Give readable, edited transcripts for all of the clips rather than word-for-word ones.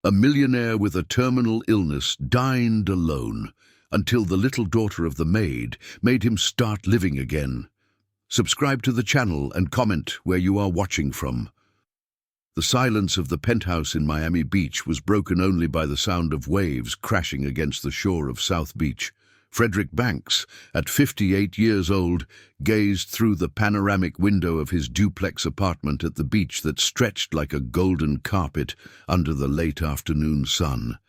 A millionaire with a terminal illness dined alone until the little daughter of the maid made him start living again. Subscribe to the channel and comment where you are watching from. The silence of the penthouse in Miami Beach was broken only by the sound of waves crashing against the shore of South Beach. Frederick Banks, at 58 years old, gazed through the panoramic window of his duplex apartment at the beach that stretched like a golden carpet under the late afternoon sun.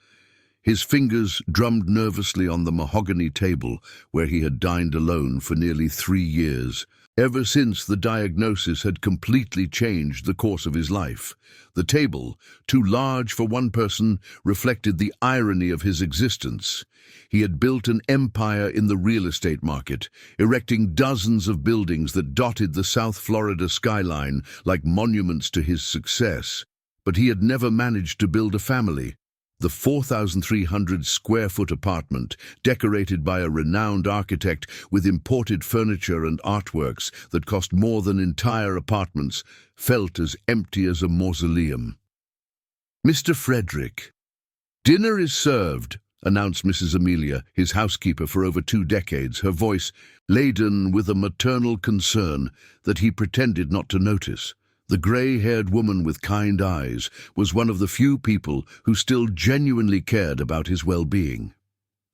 His fingers drummed nervously on the mahogany table where he had dined alone for nearly 3 years. Ever since the diagnosis had completely changed the course of his life. The table, too large for one person, reflected the irony of his existence. He had built an empire in the real estate market, erecting dozens of buildings that dotted the South Florida skyline like monuments to his success. But he had never managed to build a family. The 4,300-square-foot apartment, decorated by a renowned architect with imported furniture and artworks that cost more than entire apartments, felt as empty as a mausoleum. "Mr. Frederick." "Dinner is served," announced Mrs. Amelia, his housekeeper for over 2 decades, her voice laden with a maternal concern that he pretended not to notice. The grey-haired woman with kind eyes was one of the few people who still genuinely cared about his well-being.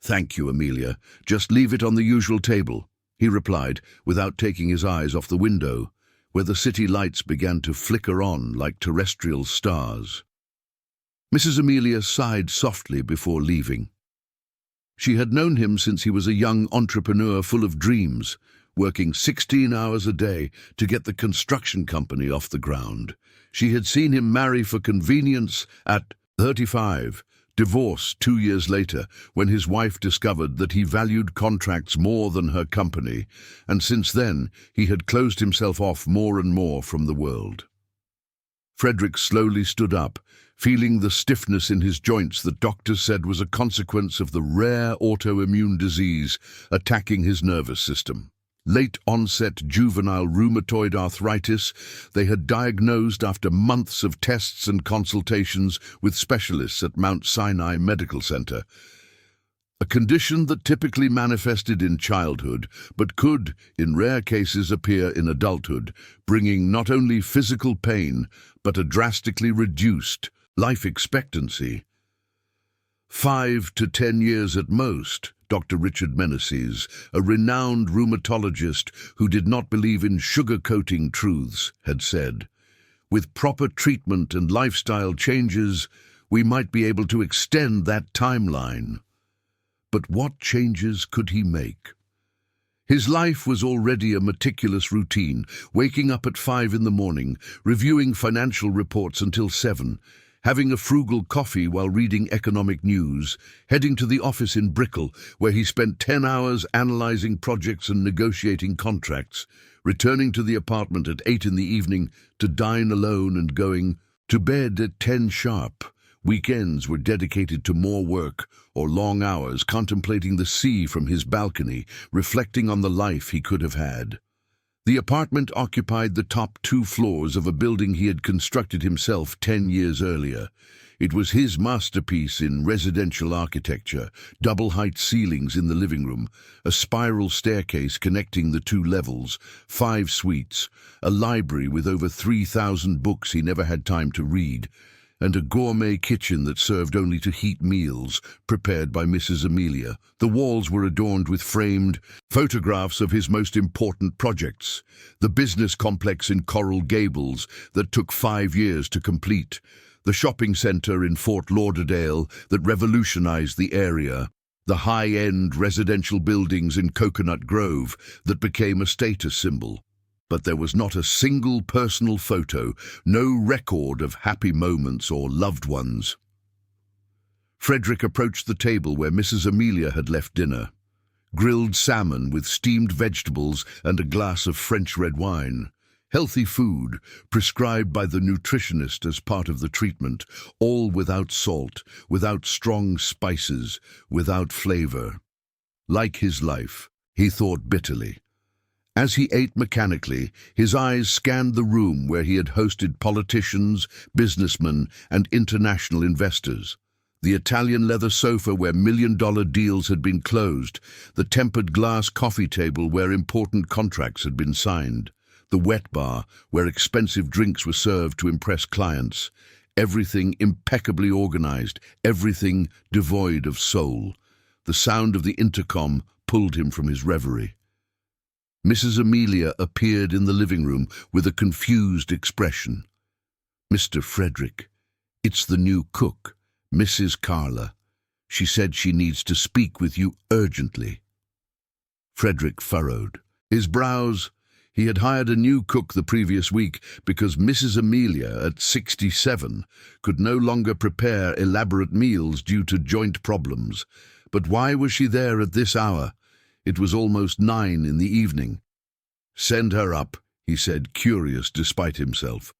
"Thank you, Amelia. Just leave it on the usual table," he replied, without taking his eyes off the window, where the city lights began to flicker on like terrestrial stars. Mrs. Amelia sighed softly before leaving. She had known him since he was a young entrepreneur full of dreams, working 16 hours a day to get the construction company off the ground. She had seen him marry for convenience at 35, divorce 2 years later when his wife discovered that he valued contracts more than her company, and since then he had closed himself off more and more from the world. Frederick slowly stood up, feeling the stiffness in his joints that doctors said was a consequence of the rare autoimmune disease attacking his nervous system. Late-onset juvenile rheumatoid arthritis they had diagnosed after months of tests and consultations with specialists at Mount Sinai Medical Center. A condition that typically manifested in childhood, but could, in rare cases, appear in adulthood, bringing not only physical pain, but a drastically reduced life expectancy. 5 to 10 years at most, Dr. Richard Meneses, a renowned rheumatologist who did not believe in sugar-coating truths, had said. With proper treatment and lifestyle changes, we might be able to extend that timeline. But what changes could he make? His life was already a meticulous routine, waking up at 5 in the morning, reviewing financial reports until 7, having a frugal coffee while reading economic news, heading to the office in Brickell, where he spent 10 hours analyzing projects and negotiating contracts, returning to the apartment at 8 in the evening to dine alone and going to bed at 10 sharp. Weekends were dedicated to more work or long hours contemplating the sea from his balcony, reflecting on the life he could have had. The apartment occupied the top 2 floors of a building he had constructed himself 10 years earlier. It was his masterpiece in residential architecture, double-height ceilings in the living room, a spiral staircase connecting the 2 levels, 5 suites, a library with over 3,000 books he never had time to read, and a gourmet kitchen that served only to heat meals prepared by Mrs. Amelia. The walls were adorned with framed photographs of his most important projects, the business complex in Coral Gables that took 5 years to complete, the shopping center in Fort Lauderdale that revolutionized the area, the high-end residential buildings in Coconut Grove that became a status symbol. But there was not a single personal photo, no record of happy moments or loved ones. Frederick approached the table where Mrs. Amelia had left dinner. Grilled salmon with steamed vegetables and a glass of French red wine. Healthy food, prescribed by the nutritionist as part of the treatment, all without salt, without strong spices, without flavor. Like his life, he thought bitterly. As he ate mechanically, his eyes scanned the room where he had hosted politicians, businessmen, and international investors. The Italian leather sofa where million-dollar deals had been closed, the tempered glass coffee table where important contracts had been signed, the wet bar where expensive drinks were served to impress clients. Everything impeccably organized, everything devoid of soul. The sound of the intercom pulled him from his reverie. Mrs. Amelia appeared in the living room with a confused expression. "Mr. Frederick, it's the new cook, Mrs. Carla. She said she needs to speak with you urgently." Frederick furrowed his brows. He had hired a new cook the previous week because Mrs. Amelia, at 67, could no longer prepare elaborate meals due to joint problems. But why was she there at this hour? It was almost 9 in the evening. "Send her up," he said, curious despite himself.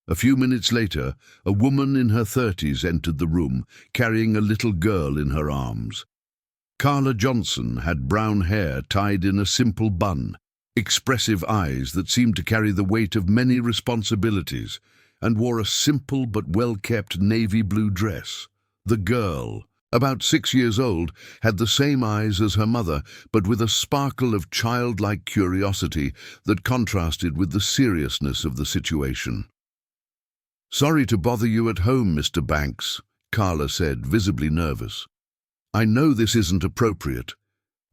A few minutes later, a woman in her 30s entered the room, carrying a little girl in her arms. Carla Johnson had brown hair tied in a simple bun, expressive eyes that seemed to carry the weight of many responsibilities, and wore a simple but well-kept navy blue dress. The girl, about 6 years old, had the same eyes as her mother, but with a sparkle of childlike curiosity that contrasted with the seriousness of the situation. "Sorry to bother you at home, Mr. Banks," Carla said, visibly nervous. "I know this isn't appropriate,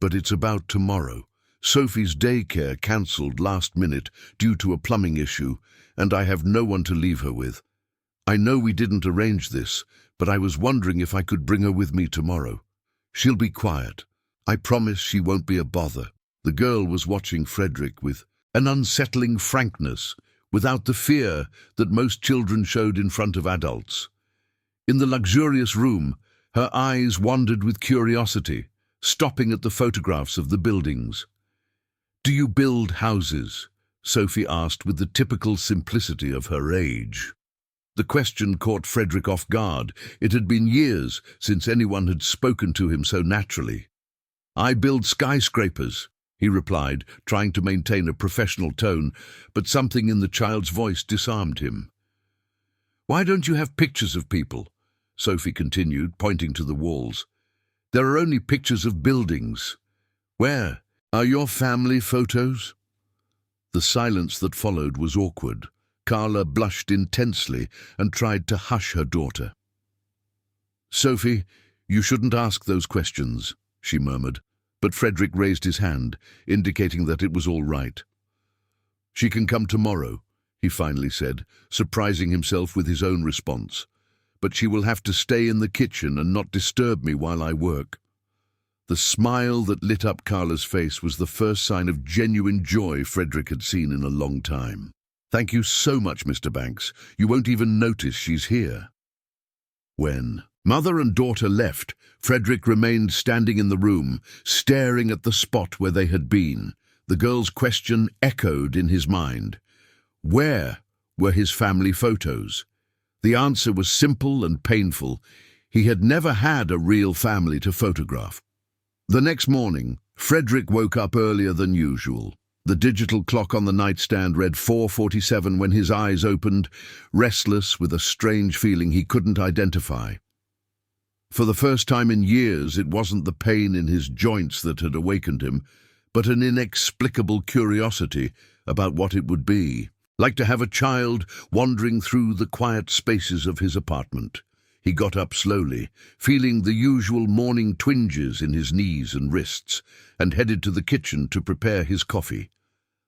but it's about tomorrow. Sophie's daycare cancelled last minute due to a plumbing issue, and I have no one to leave her with. I know we didn't arrange this, but I was wondering if I could bring her with me tomorrow. She'll be quiet. I promise she won't be a bother." The girl was watching Frederick with an unsettling frankness, without the fear that most children showed in front of adults. In the luxurious room, her eyes wandered with curiosity, stopping at the photographs of the buildings. "Do you build houses?" Sophie asked with the typical simplicity of her age. The question caught Frederick off guard. It had been years since anyone had spoken to him so naturally. "I build skyscrapers," he replied, trying to maintain a professional tone, but something in the child's voice disarmed him. "Why don't you have pictures of people?" Sophie continued, pointing to the walls. "There are only pictures of buildings. Where are your family photos?" The silence that followed was awkward. Carla blushed intensely and tried to hush her daughter. "Sophie, you shouldn't ask those questions," she murmured, but Frederick raised his hand, indicating that it was all right. "She can come tomorrow," he finally said, surprising himself with his own response. "But she will have to stay in the kitchen and not disturb me while I work." The smile that lit up Carla's face was the first sign of genuine joy Frederick had seen in a long time. "Thank you so much, Mr. Banks. You won't even notice she's here." When mother and daughter left, Frederick remained standing in the room, staring at the spot where they had been. The girl's question echoed in his mind. Where were his family photos? The answer was simple and painful. He had never had a real family to photograph. The next morning, Frederick woke up earlier than usual. The digital clock on the nightstand read 4:47 when his eyes opened, restless with a strange feeling he couldn't identify. For the first time in years, it wasn't the pain in his joints that had awakened him, but an inexplicable curiosity about what it would be, like to have a child wandering through the quiet spaces of his apartment. He got up slowly, feeling the usual morning twinges in his knees and wrists, and headed to the kitchen to prepare his coffee.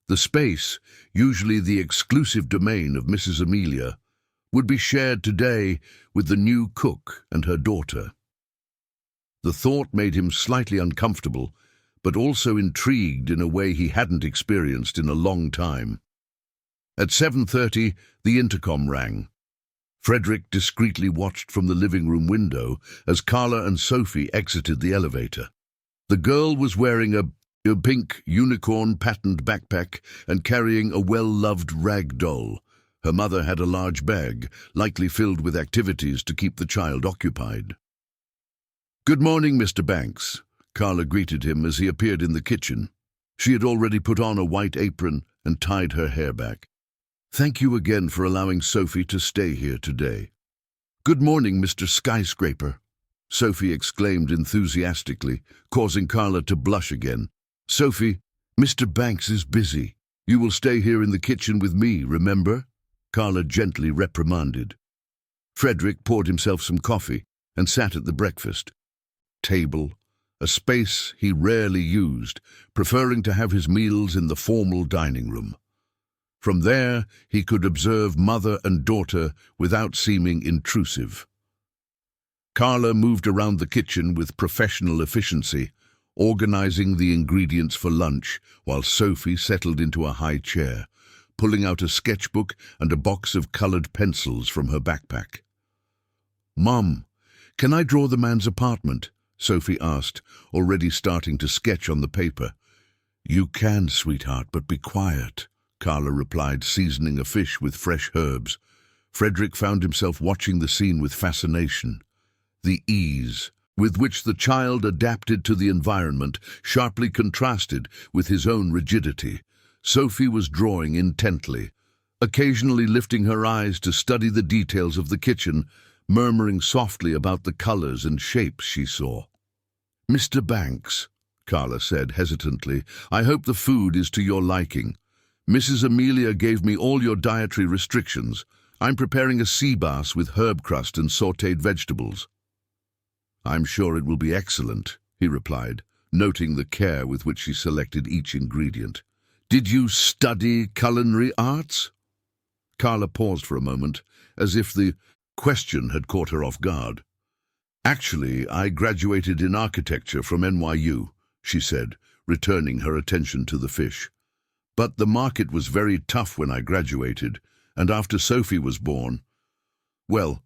The space, usually the exclusive domain of Mrs. Amelia, would be shared today with the new cook and her daughter. The thought made him slightly uncomfortable, but also intrigued in a way he hadn't experienced in a long time. At 7:30, the intercom rang. Frederick discreetly watched from the living room window as Carla and Sophie exited the elevator. The girl was wearing a pink unicorn-patterned backpack and carrying a well-loved rag doll. Her mother had a large bag, likely filled with activities to keep the child occupied. "Good morning, Mr. Banks," Carla greeted him as he appeared in the kitchen. She had already put on a white apron and tied her hair back. "Thank you again for allowing Sophie to stay here today." "Good morning, Mr. Skyscraper," Sophie exclaimed enthusiastically, causing Carla to blush again. "Sophie, Mr. Banks is busy. You will stay here in the kitchen with me, remember?" Carla gently reprimanded. Frederick poured himself some coffee and sat at the breakfast table, a space he rarely used, preferring to have his meals in the formal dining room. From there, he could observe mother and daughter without seeming intrusive. Carla moved around the kitchen with professional efficiency, organizing the ingredients for lunch, while Sophie settled into a high chair, pulling out a sketchbook and a box of colored pencils from her backpack. "Mom, can I draw the man's apartment?" Sophie asked, already starting to sketch on the paper. "You can, sweetheart, but be quiet," Carla replied, seasoning a fish with fresh herbs. Frederick found himself watching the scene with fascination. The ease with which the child adapted to the environment sharply contrasted with his own rigidity. Sophie was drawing intently, occasionally lifting her eyes to study the details of the kitchen, murmuring softly about the colors and shapes she saw. "Mr. Banks," Carla said hesitantly, "I hope the food is to your liking. Mrs. Amelia gave me all your dietary restrictions. I'm preparing a sea bass with herb crust and sautéed vegetables." "I'm sure it will be excellent," he replied, noting the care with which she selected each ingredient. "Did you study culinary arts?" Carla paused for a moment, as if the question had caught her off guard. "Actually, I graduated in architecture from NYU," she said, returning her attention to the fish. "But the market was very tough when I graduated, and after Sophie was born, well,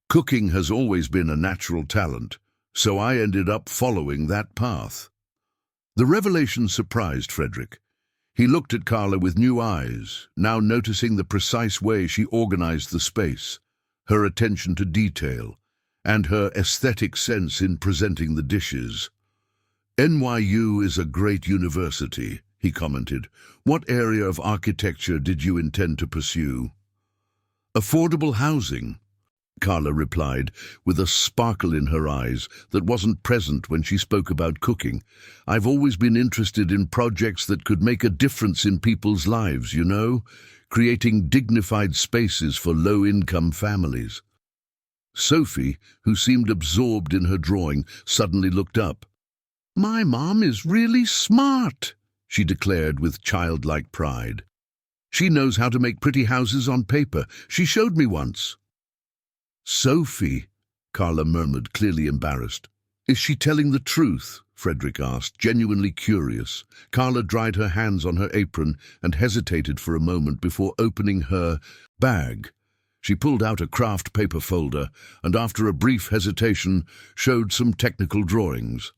cooking has always been a natural talent, so I ended up following that path." The revelation surprised Frederick. He looked at Carla with new eyes, now noticing the precise way she organized the space, her attention to detail, and her aesthetic sense in presenting the dishes. "NYU is a great university," he commented. "What area of architecture did you intend to pursue?" "Affordable housing," Carla replied, with a sparkle in her eyes that wasn't present when she spoke about cooking. "I've always been interested in projects that could make a difference in people's lives, you know, creating dignified spaces for low-income families." Sophie, who seemed absorbed in her drawing, suddenly looked up. "My mom is really smart," she declared with childlike pride. "She knows how to make pretty houses on paper. She showed me once." "Sophie," Carla murmured, clearly embarrassed. "Is she telling the truth?" Frederick asked, genuinely curious. Carla dried her hands on her apron and hesitated for a moment before opening her bag. She pulled out a craft paper folder and, after a brief hesitation, showed some technical drawings.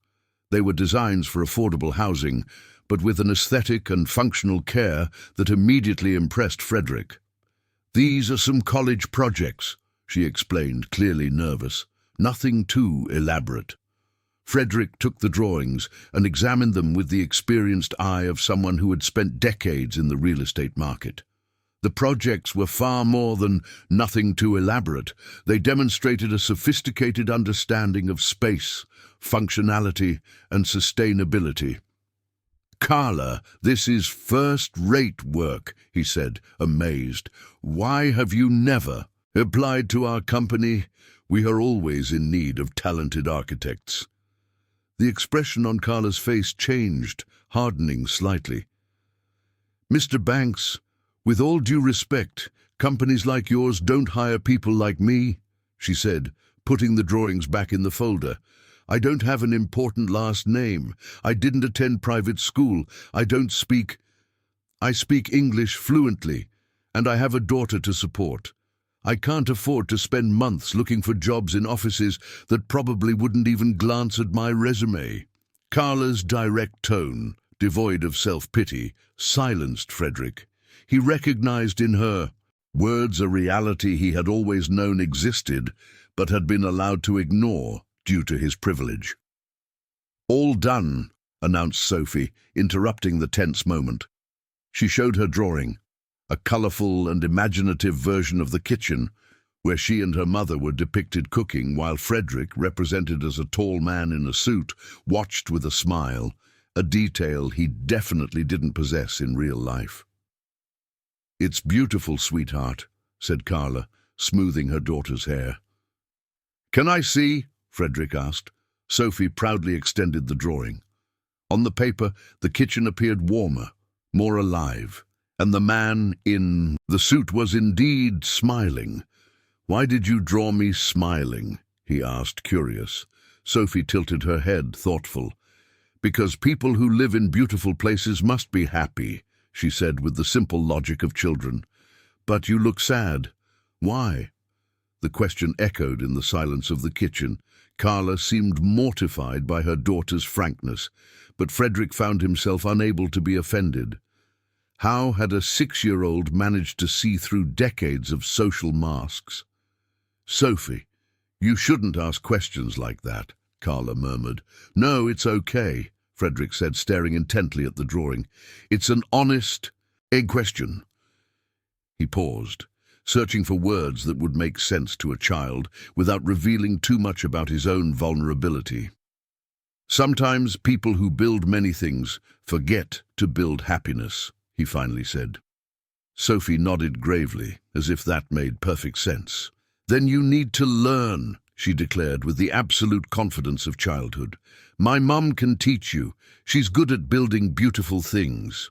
They were designs for affordable housing, but with an aesthetic and functional care that immediately impressed Frederick. "These are some college projects," she explained, clearly nervous. "Nothing too elaborate." Frederick took the drawings and examined them with the experienced eye of someone who had spent decades in the real estate market. The projects were far more than nothing too elaborate. They demonstrated a sophisticated understanding of space, functionality, and sustainability. "Carla, this is first-rate work," he said, amazed. "Why have you never applied to our company? We are always in need of talented architects." The expression on Carla's face changed, hardening slightly. "Mr. Banks, with all due respect, companies like yours don't hire people like me," she said, putting the drawings back in the folder. "I don't have an important last name. I didn't attend private school. I speak English fluently, and I have a daughter to support. I can't afford to spend months looking for jobs in offices that probably wouldn't even glance at my resume." Carla's direct tone, devoid of self-pity, silenced Frederick. He recognized in her words a reality he had always known existed, but had been allowed to ignore due to his privilege. "All done," announced Sophie, interrupting the tense moment. She showed her drawing, a colourful and imaginative version of the kitchen, where she and her mother were depicted cooking while Frederick, represented as a tall man in a suit, watched with a smile, a detail he definitely didn't possess in real life. "It's beautiful, sweetheart," said Carla, smoothing her daughter's hair. "Can I see?" Frederick asked. Sophie proudly extended the drawing. On the paper, the kitchen appeared warmer, more alive, and the man in the suit was indeed smiling. "Why did you draw me smiling?" he asked, curious. Sophie tilted her head, thoughtful. "Because people who live in beautiful places must be happy," she said with the simple logic of children. "But you look sad. Why?" The question echoed in the silence of the kitchen. Carla seemed mortified by her daughter's frankness, but Frederick found himself unable to be offended. How had a 6-year-old managed to see through decades of social masks? "Sophie, you shouldn't ask questions like that," Carla murmured. "No, it's okay," Frederick said, staring intently at the drawing. "It's an honest question." He paused, searching for words that would make sense to a child without revealing too much about his own vulnerability. "Sometimes people who build many things forget to build happiness," he finally said. Sophie nodded gravely, as if that made perfect sense. "Then you need to learn," she declared with the absolute confidence of childhood. "My mum can teach you. She's good at building beautiful things."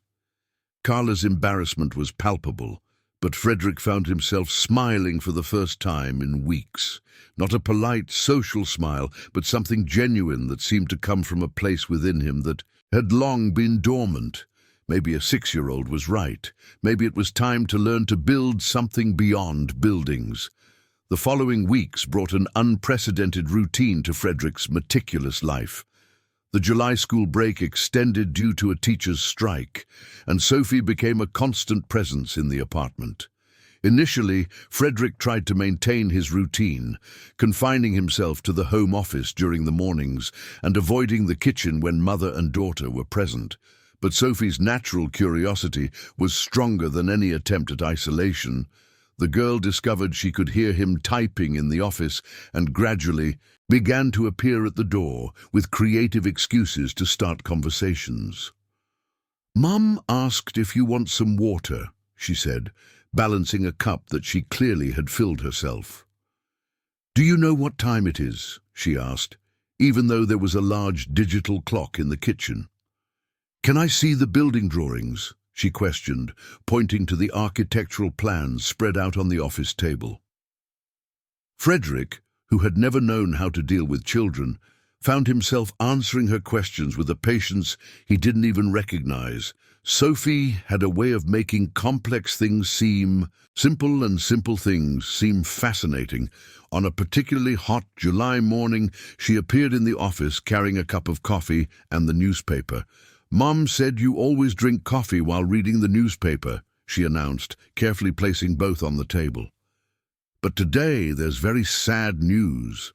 Carla's embarrassment was palpable, but Frederick found himself smiling for the first time in weeks. Not a polite, social smile, but something genuine that seemed to come from a place within him that had long been dormant. Maybe a 6-year-old was right. Maybe it was time to learn to build something beyond buildings. The following weeks brought an unprecedented routine to Frederick's meticulous life. The July school break extended due to a teacher's strike, and Sophie became a constant presence in the apartment. Initially, Frederick tried to maintain his routine, confining himself to the home office during the mornings and avoiding the kitchen when mother and daughter were present. But Sophie's natural curiosity was stronger than any attempt at isolation. The girl discovered she could hear him typing in the office and gradually began to appear at the door with creative excuses to start conversations. "Mum asked if you want some water," she said, balancing a cup that she clearly had filled herself. "Do you know what time it is?" she asked, even though there was a large digital clock in the kitchen. "Can I see the building drawings?" she questioned, pointing to the architectural plans spread out on the office table. Frederick, who had never known how to deal with children, found himself answering her questions with a patience he didn't even recognize. Sophie had a way of making complex things seem simple and simple things seem fascinating. On a particularly hot July morning, she appeared in the office carrying a cup of coffee and the newspaper. "Mom said you always drink coffee while reading the newspaper," she announced, carefully placing both on the table. "But today there's very sad news."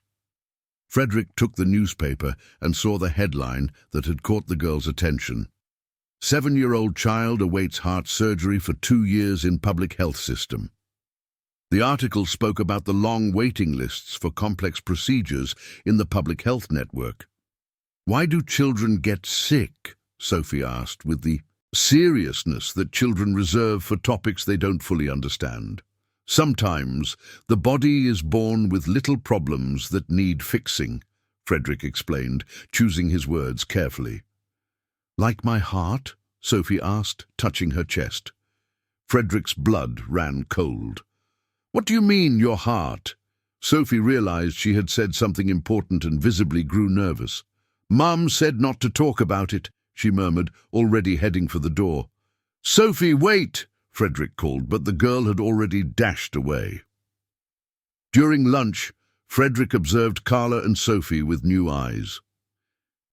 Frederick took the newspaper and saw the headline that had caught the girl's attention. 7-year-old child awaits heart surgery for 2 years in public health system. The article spoke about the long waiting lists for complex procedures in the public health network. "Why do children get sick?" Sophie asked, with the seriousness that children reserve for topics they don't fully understand. "Sometimes the body is born with little problems that need fixing," Frederick explained, choosing his words carefully. "Like my heart?" Sophie asked, touching her chest. Frederick's blood ran cold. "What do you mean, your heart?" Sophie realized she had said something important and visibly grew nervous. "Mum said not to talk about it," she murmured, already heading for the door. "Sophie, wait!" Frederick called, but the girl had already dashed away. During lunch, Frederick observed Carla and Sophie with new eyes.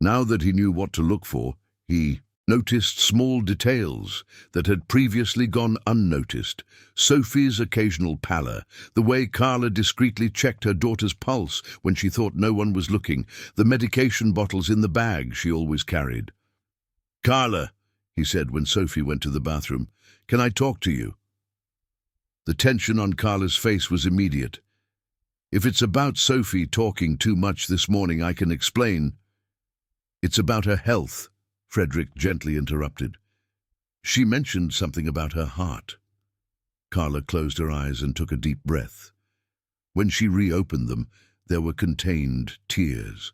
Now that he knew what to look for, he noticed small details that had previously gone unnoticed. Sophie's occasional pallor, the way Carla discreetly checked her daughter's pulse when she thought no one was looking, the medication bottles in the bag she always carried. "Carla," he said when Sophie went to the bathroom, "can I talk to you?" The tension on Carla's face was immediate. "If it's about Sophie talking too much this morning, I can explain." "It's about her health," Frederick gently interrupted. "She mentioned something about her heart." Carla closed her eyes and took a deep breath. When she reopened them, there were contained tears.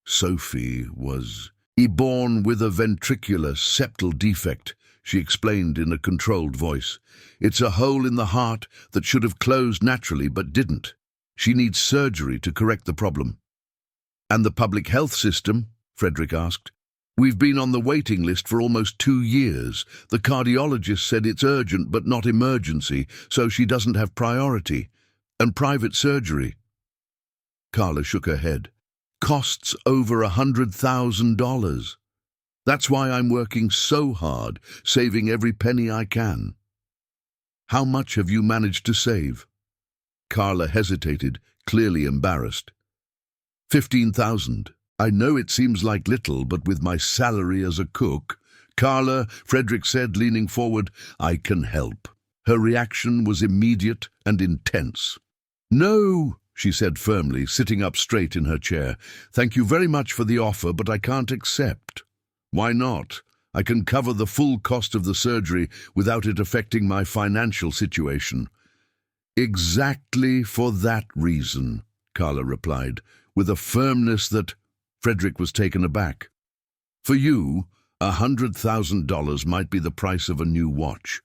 "Sophie was born with a ventricular septal defect," she explained in a controlled voice. "It's a hole in the heart that should have closed naturally but didn't. She needs surgery to correct the problem." "And the public health system?" Frederick asked. "We've been on the waiting list for almost 2 years. The cardiologist said it's urgent but not emergency, so she doesn't have priority. And private surgery." Carla shook her head. "Costs over $100,000. That's why I'm working so hard, saving every penny I can." "How much have you managed to save?" Carla hesitated, clearly embarrassed. $15,000. I know it seems like little, but with my salary as a cook—" "Carla," Frederick said, leaning forward, "I can help." Her reaction was immediate and intense. "No," she said firmly, sitting up straight in her chair. "Thank you very much for the offer, but I can't accept." "Why not? I can cover the full cost of the surgery without it affecting my financial situation." "Exactly for that reason," Carla replied, with a firmness that Frederick was taken aback. "For you, $100,000 might be the price of a new watch.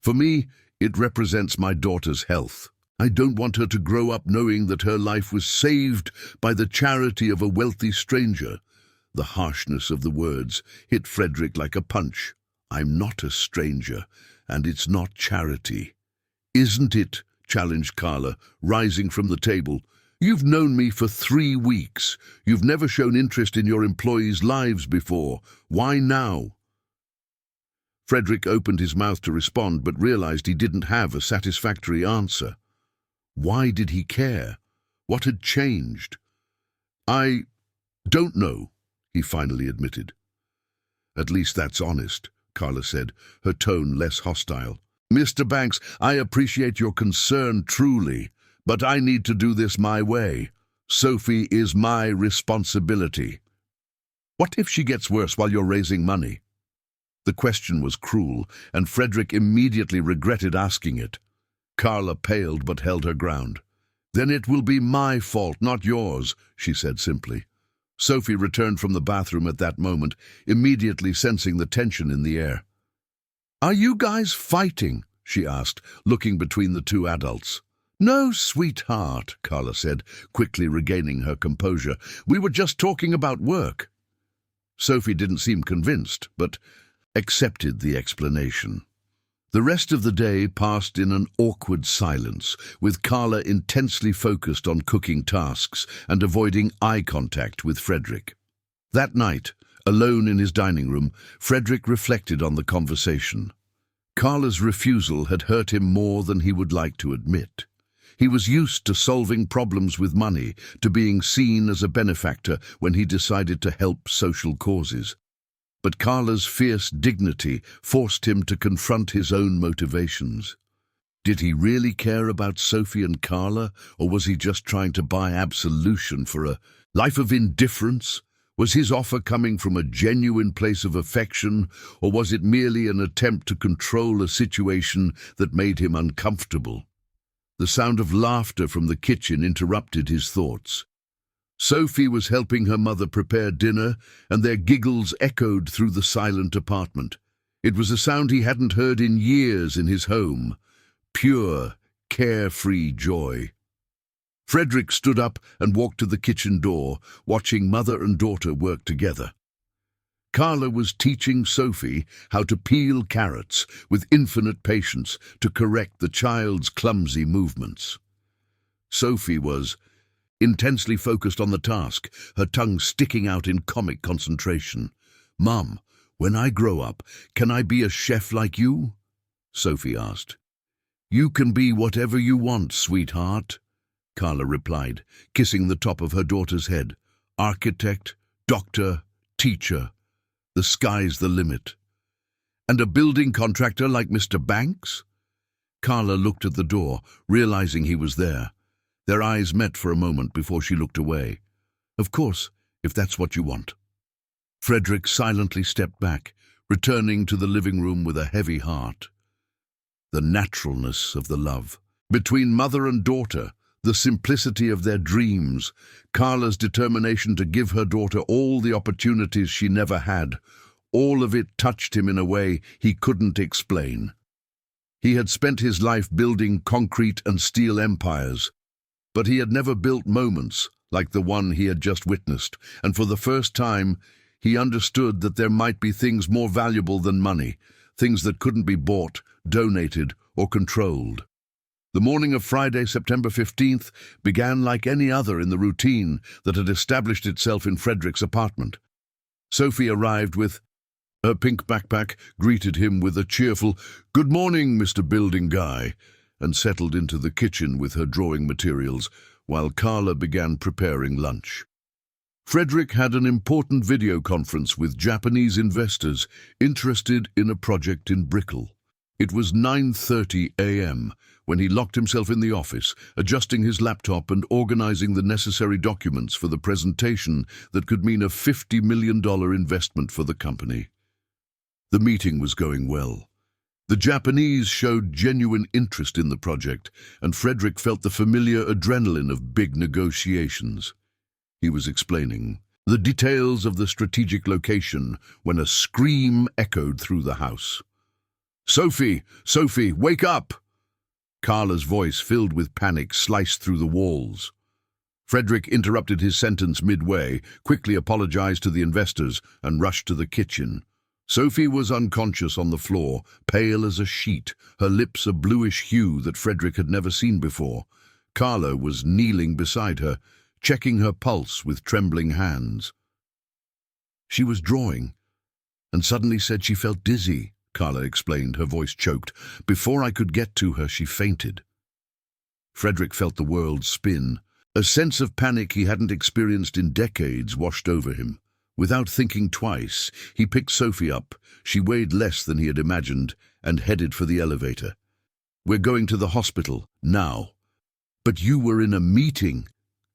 For me, it represents my daughter's health. I don't want her to grow up knowing that her life was saved by the charity of a wealthy stranger." The harshness of the words hit Frederick like a punch. "I'm not a stranger, and it's not charity." "Isn't it?" challenged Carla, rising from the table. "You've known me for 3 weeks. You've never shown interest in your employees' lives before. Why now?" Frederick opened his mouth to respond, but realized he didn't have a satisfactory answer. Why did he care? What had changed? "I don't know," he finally admitted. "At least that's honest," Carla said, her tone less hostile. "Mr. Banks, I appreciate your concern truly, but I need to do this my way. Sophie is my responsibility." "What if she gets worse while you're raising money?" The question was cruel, and Frederick immediately regretted asking it. Carla paled but held her ground. "Then it will be my fault, not yours," she said simply. Sophie returned from the bathroom at that moment, immediately sensing the tension in the air. "Are you guys fighting?" she asked, looking between the 2 adults. "No, sweetheart," Carla said, quickly regaining her composure. "We were just talking about work." Sophie didn't seem convinced, but accepted the explanation. The rest of the day passed in an awkward silence, with Carla intensely focused on cooking tasks and avoiding eye contact with Frederick. That night, alone in his dining room, Frederick reflected on the conversation. Carla's refusal had hurt him more than he would like to admit. He was used to solving problems with money, to being seen as a benefactor when he decided to help social causes. But Carla's fierce dignity forced him to confront his own motivations. Did he really care about Sophie and Carla, or was he just trying to buy absolution for a life of indifference? Was his offer coming from a genuine place of affection, or was it merely an attempt to control a situation that made him uncomfortable? The sound of laughter from the kitchen interrupted his thoughts. Sophie was helping her mother prepare dinner, and their giggles echoed through the silent apartment. It was a sound he hadn't heard in years in his home. Pure, carefree joy. Frederick stood up and walked to the kitchen door, watching mother and daughter work together. Carla was teaching Sophie how to peel carrots with infinite patience to correct the child's clumsy movements. Sophie was intensely focused on the task, her tongue sticking out in comic concentration. "Mum, when I grow up, can I be a chef like you?" Sophie asked. "You can be whatever you want, sweetheart," Carla replied, kissing the top of her daughter's head. "Architect, doctor, teacher. The sky's the limit. And a building contractor like Mr. Banks? Carla looked at the door, realizing he was there. Their eyes met for a moment before she looked away. Of course, if that's what you want. Frederick silently stepped back, returning to the living room with a heavy heart. The naturalness of the love. Between mother and daughter, the simplicity of their dreams, Carla's determination to give her daughter all the opportunities she never had, all of it touched him in a way he couldn't explain. He had spent his life building concrete and steel empires, but he had never built moments like the one he had just witnessed, and for the first time, he understood that there might be things more valuable than money, things that couldn't be bought, donated, or controlled. The morning of Friday, September 15th, began like any other in the routine that had established itself in Frederick's apartment. Sophie arrived with her pink backpack, greeted him with a cheerful, "Good morning, Mr. Building Guy," and settled into the kitchen with her drawing materials, while Carla began preparing lunch. Frederick had an important video conference with Japanese investors interested in a project in Brickell. It was 9:30 a.m. when he locked himself in the office, adjusting his laptop and organizing the necessary documents for the presentation that could mean a $50 million investment for the company. The meeting was going well. The Japanese showed genuine interest in the project, and Frederick felt the familiar adrenaline of big negotiations. He was explaining the details of the strategic location when a scream echoed through the house. "Sophie! Sophie, wake up!" Carla's voice, filled with panic, sliced through the walls. Frederick interrupted his sentence midway, quickly apologized to the investors, and rushed to the kitchen. Sophie was unconscious on the floor, pale as a sheet, her lips a bluish hue that Frederick had never seen before. Carla was kneeling beside her, checking her pulse with trembling hands. She was drawing, and suddenly said she felt dizzy, Carla explained, her voice choked. Before I could get to her, she fainted. Frederick felt the world spin. A sense of panic he hadn't experienced in decades washed over him. Without thinking twice, he picked Sophie up. She weighed less than he had imagined, and headed for the elevator. "We're going to the hospital, now." "But you were in a meeting,"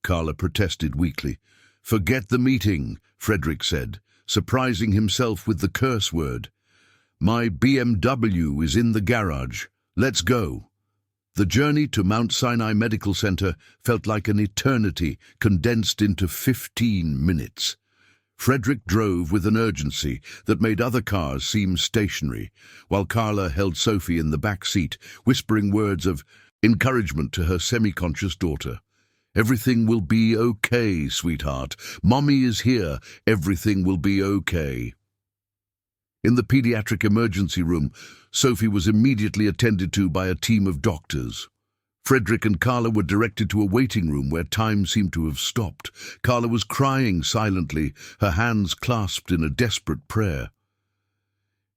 Carla protested weakly. "Forget the meeting," Frederick said, surprising himself with the curse word. "My BMW is in the garage. Let's go." The journey to Mount Sinai Medical Center felt like an eternity condensed into 15 minutes. Frederick drove with an urgency that made other cars seem stationary, while Carla held Sophie in the back seat, whispering words of encouragement to her semi-conscious daughter. "Everything will be okay, sweetheart. Mommy is here. Everything will be okay." In the pediatric emergency room, Sophie was immediately attended to by a team of doctors. Frederick and Carla were directed to a waiting room where time seemed to have stopped. Carla was crying silently, her hands clasped in a desperate prayer.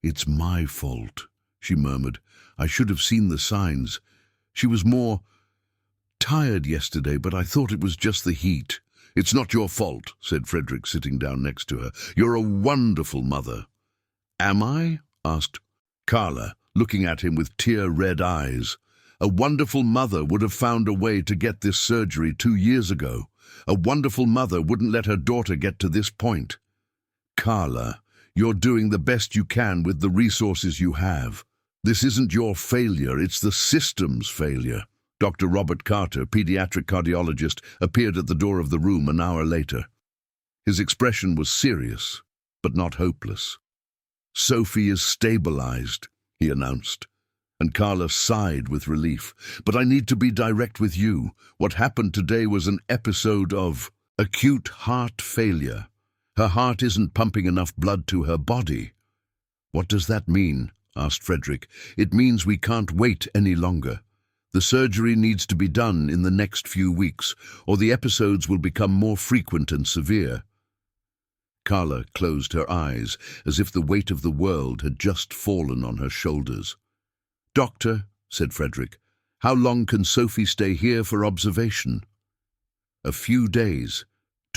"It's my fault," she murmured. "I should have seen the signs. She was more tired yesterday, but I thought it was just the heat." "It's not your fault," said Frederick, sitting down next to her. "You're a wonderful mother." "Am I?" asked Carla, looking at him with tear-red eyes. "A wonderful mother would have found a way to get this surgery 2 years ago. A wonderful mother wouldn't let her daughter get to this point." "Carla, you're doing the best you can with the resources you have. This isn't your failure, it's the system's failure." Dr. Robert Carter, pediatric cardiologist, appeared at the door of the room an hour later. His expression was serious, but not hopeless. "Sophie is stabilized," he announced, and Carla sighed with relief. "But I need to be direct with you. What happened today was an episode of acute heart failure. Her heart isn't pumping enough blood to her body." "What does that mean?" asked Frederick. "It means we can't wait any longer. The surgery needs to be done in the next few weeks, or the episodes will become more frequent and severe." Carla closed her eyes, as if the weight of the world had just fallen on her shoulders. "Doctor," said Frederick, "how long can Sophie stay here for observation?" "A few days,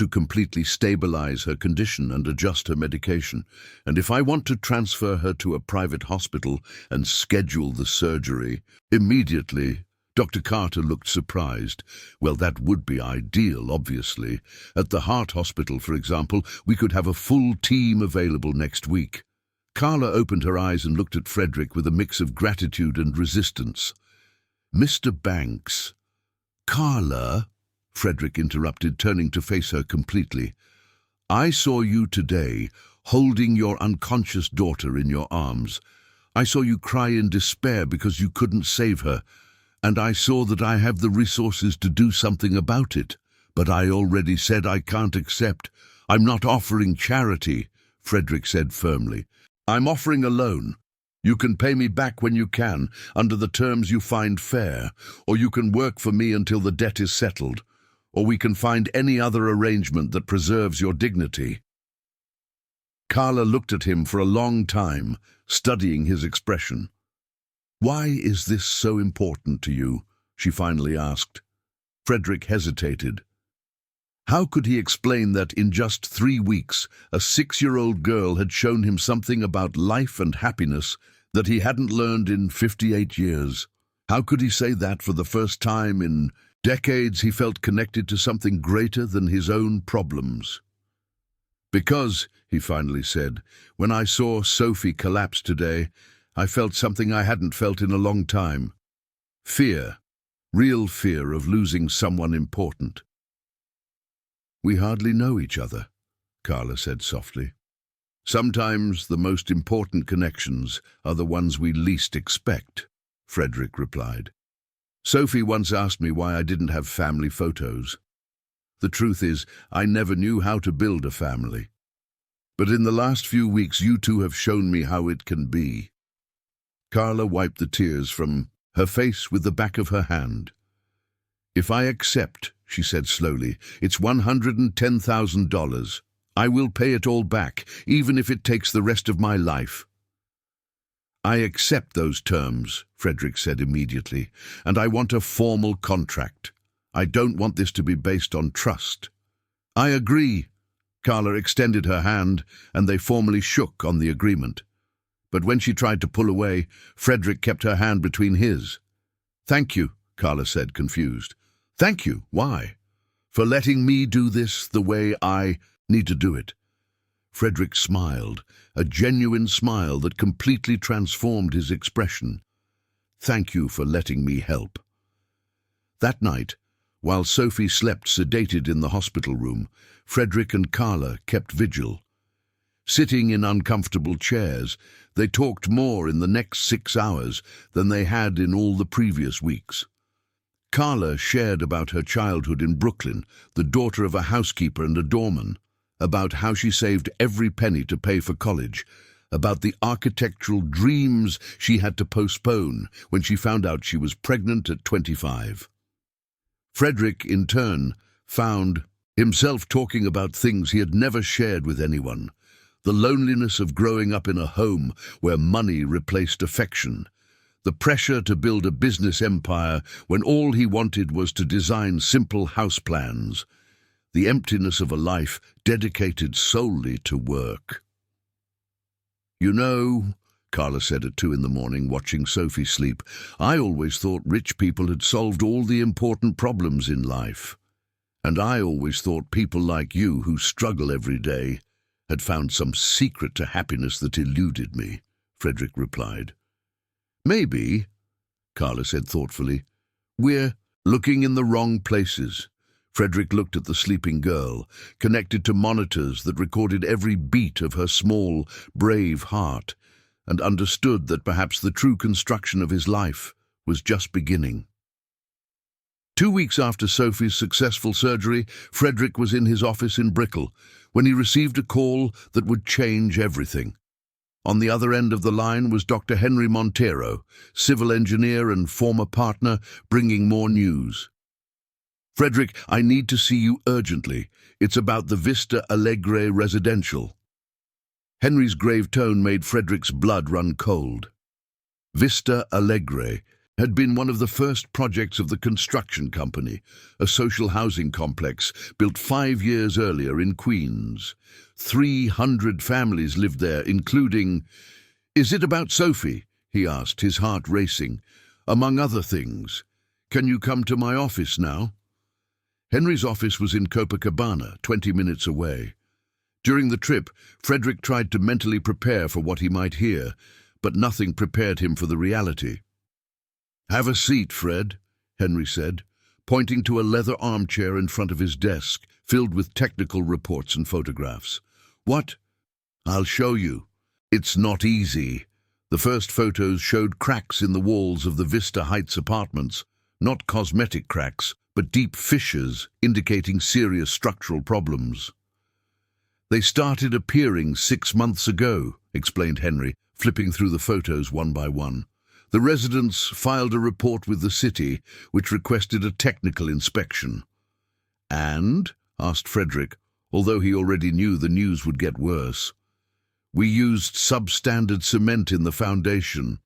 to completely stabilize her condition and adjust her medication. And if I want to transfer her to a private hospital and schedule the surgery immediately. Dr. Carter looked surprised. Well, that would be ideal, obviously. At the heart hospital, for example, we could have a full team available next week. Carla opened her eyes and looked at Frederick with a mix of gratitude and resistance. Mr. Banks. Carla, Frederick interrupted, turning to face her completely. I saw you today, holding your unconscious daughter in your arms. I saw you cry in despair because you couldn't save her. And I saw that I have the resources to do something about it. But I already said I can't accept. I'm not offering charity, Frederick said firmly. I'm offering a loan. You can pay me back when you can, under the terms you find fair, or you can work for me until the debt is settled, or we can find any other arrangement that preserves your dignity. Carla looked at him for a long time, studying his expression. Why is this so important to you? She finally asked. Frederick hesitated. How could he explain that in just 3 weeks, a 6-year-old girl had shown him something about life and happiness that he hadn't learned in 58 years? How could he say that for the first time in decades he felt connected to something greater than his own problems? Because, he finally said, when I saw Sophie collapse today, I felt something I hadn't felt in a long time. Fear. Real fear of losing someone important. We hardly know each other, Carla said softly. Sometimes the most important connections are the ones we least expect, Frederick replied. Sophie once asked me why I didn't have family photos. The truth is, I never knew how to build a family. But in the last few weeks, you two have shown me how it can be. Carla wiped the tears from her face with the back of her hand. If I accept, she said slowly, it's $110,000. I will pay it all back, even if it takes the rest of my life. I accept those terms, Frederick said immediately, and I want a formal contract. I don't want this to be based on trust. I agree. Carla extended her hand, and they formally shook on the agreement. But when she tried to pull away, Frederick kept her hand between his. Thank you, Carla said, confused. Thank you. Why? For letting me do this the way I need to do it. Frederick smiled, a genuine smile that completely transformed his expression. Thank you for letting me help. That night, while Sophie slept sedated in the hospital room, Frederick and Carla kept vigil. Sitting in uncomfortable chairs, they talked more in the next 6 hours than they had in all the previous weeks. Carla shared about her childhood in Brooklyn, the daughter of a housekeeper and a doorman, about how she saved every penny to pay for college, about the architectural dreams she had to postpone when she found out she was pregnant at 25. Frederick, in turn, found himself talking about things he had never shared with anyone. The loneliness of growing up in a home where money replaced affection. The pressure to build a business empire when all he wanted was to design simple house plans. The emptiness of a life dedicated solely to work. You know, Carla said at 2 a.m, watching Sophie sleep, I always thought rich people had solved all the important problems in life. And I always thought people like you who struggle every day had found some secret to happiness that eluded me, Frederick replied. Maybe, Carla said thoughtfully, we're looking in the wrong places. Frederick looked at the sleeping girl, connected to monitors that recorded every beat of her small, brave heart, and understood that perhaps the true construction of his life was just beginning. 2 weeks after Sophie's successful surgery, Frederick was in his office in Brickell when he received a call that would change everything. On the other end of the line was Dr. Henry Montero, civil engineer and former partner, bringing more news. Frederick, I need to see you urgently. It's about the Vista Alegre residential. Henry's grave tone made Frederick's blood run cold. Vista Alegre. had been one of the first projects of the construction company, a social housing complex built 5 years earlier in Queens. 300 families lived there, including... "Is it about Sophie?" he asked, his heart racing. "Among other things. Can you come to my office now?" Henry's office was in Copacabana, 20 minutes away. During the trip, Frederick tried to mentally prepare for what he might hear, but nothing prepared him for the reality. "Have a seat, Fred," Henry said, pointing to a leather armchair in front of his desk, filled with technical reports and photographs. "What?" "I'll show you. It's not easy." The first photos showed cracks in the walls of the Vista Heights apartments, not cosmetic cracks, but deep fissures indicating serious structural problems. "They started appearing 6 months ago," explained Henry, flipping through the photos one by one. "The residents filed a report with the city, which requested a technical inspection." "And?" asked Frederick, although he already knew the news would get worse. "We used substandard cement in the foundation.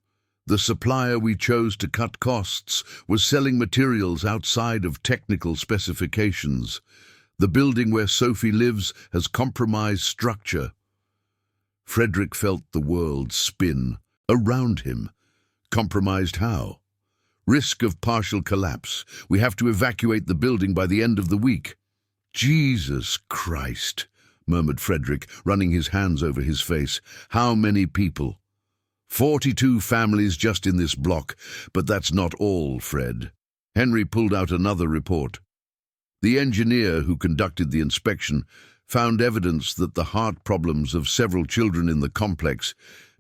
The supplier we chose to cut costs was selling materials outside of technical specifications. The building where Sophie lives has compromised structure." Frederick felt the world spin around him. Compromised how? "Risk of partial collapse. We have to evacuate the building by the end of the week." "Jesus Christ," murmured Frederick, running his hands over his face. "How many people?" 42 families just in this block, but that's not all, Fred." Henry pulled out another report. The engineer who conducted the inspection found evidence that the heart problems of several children in the complex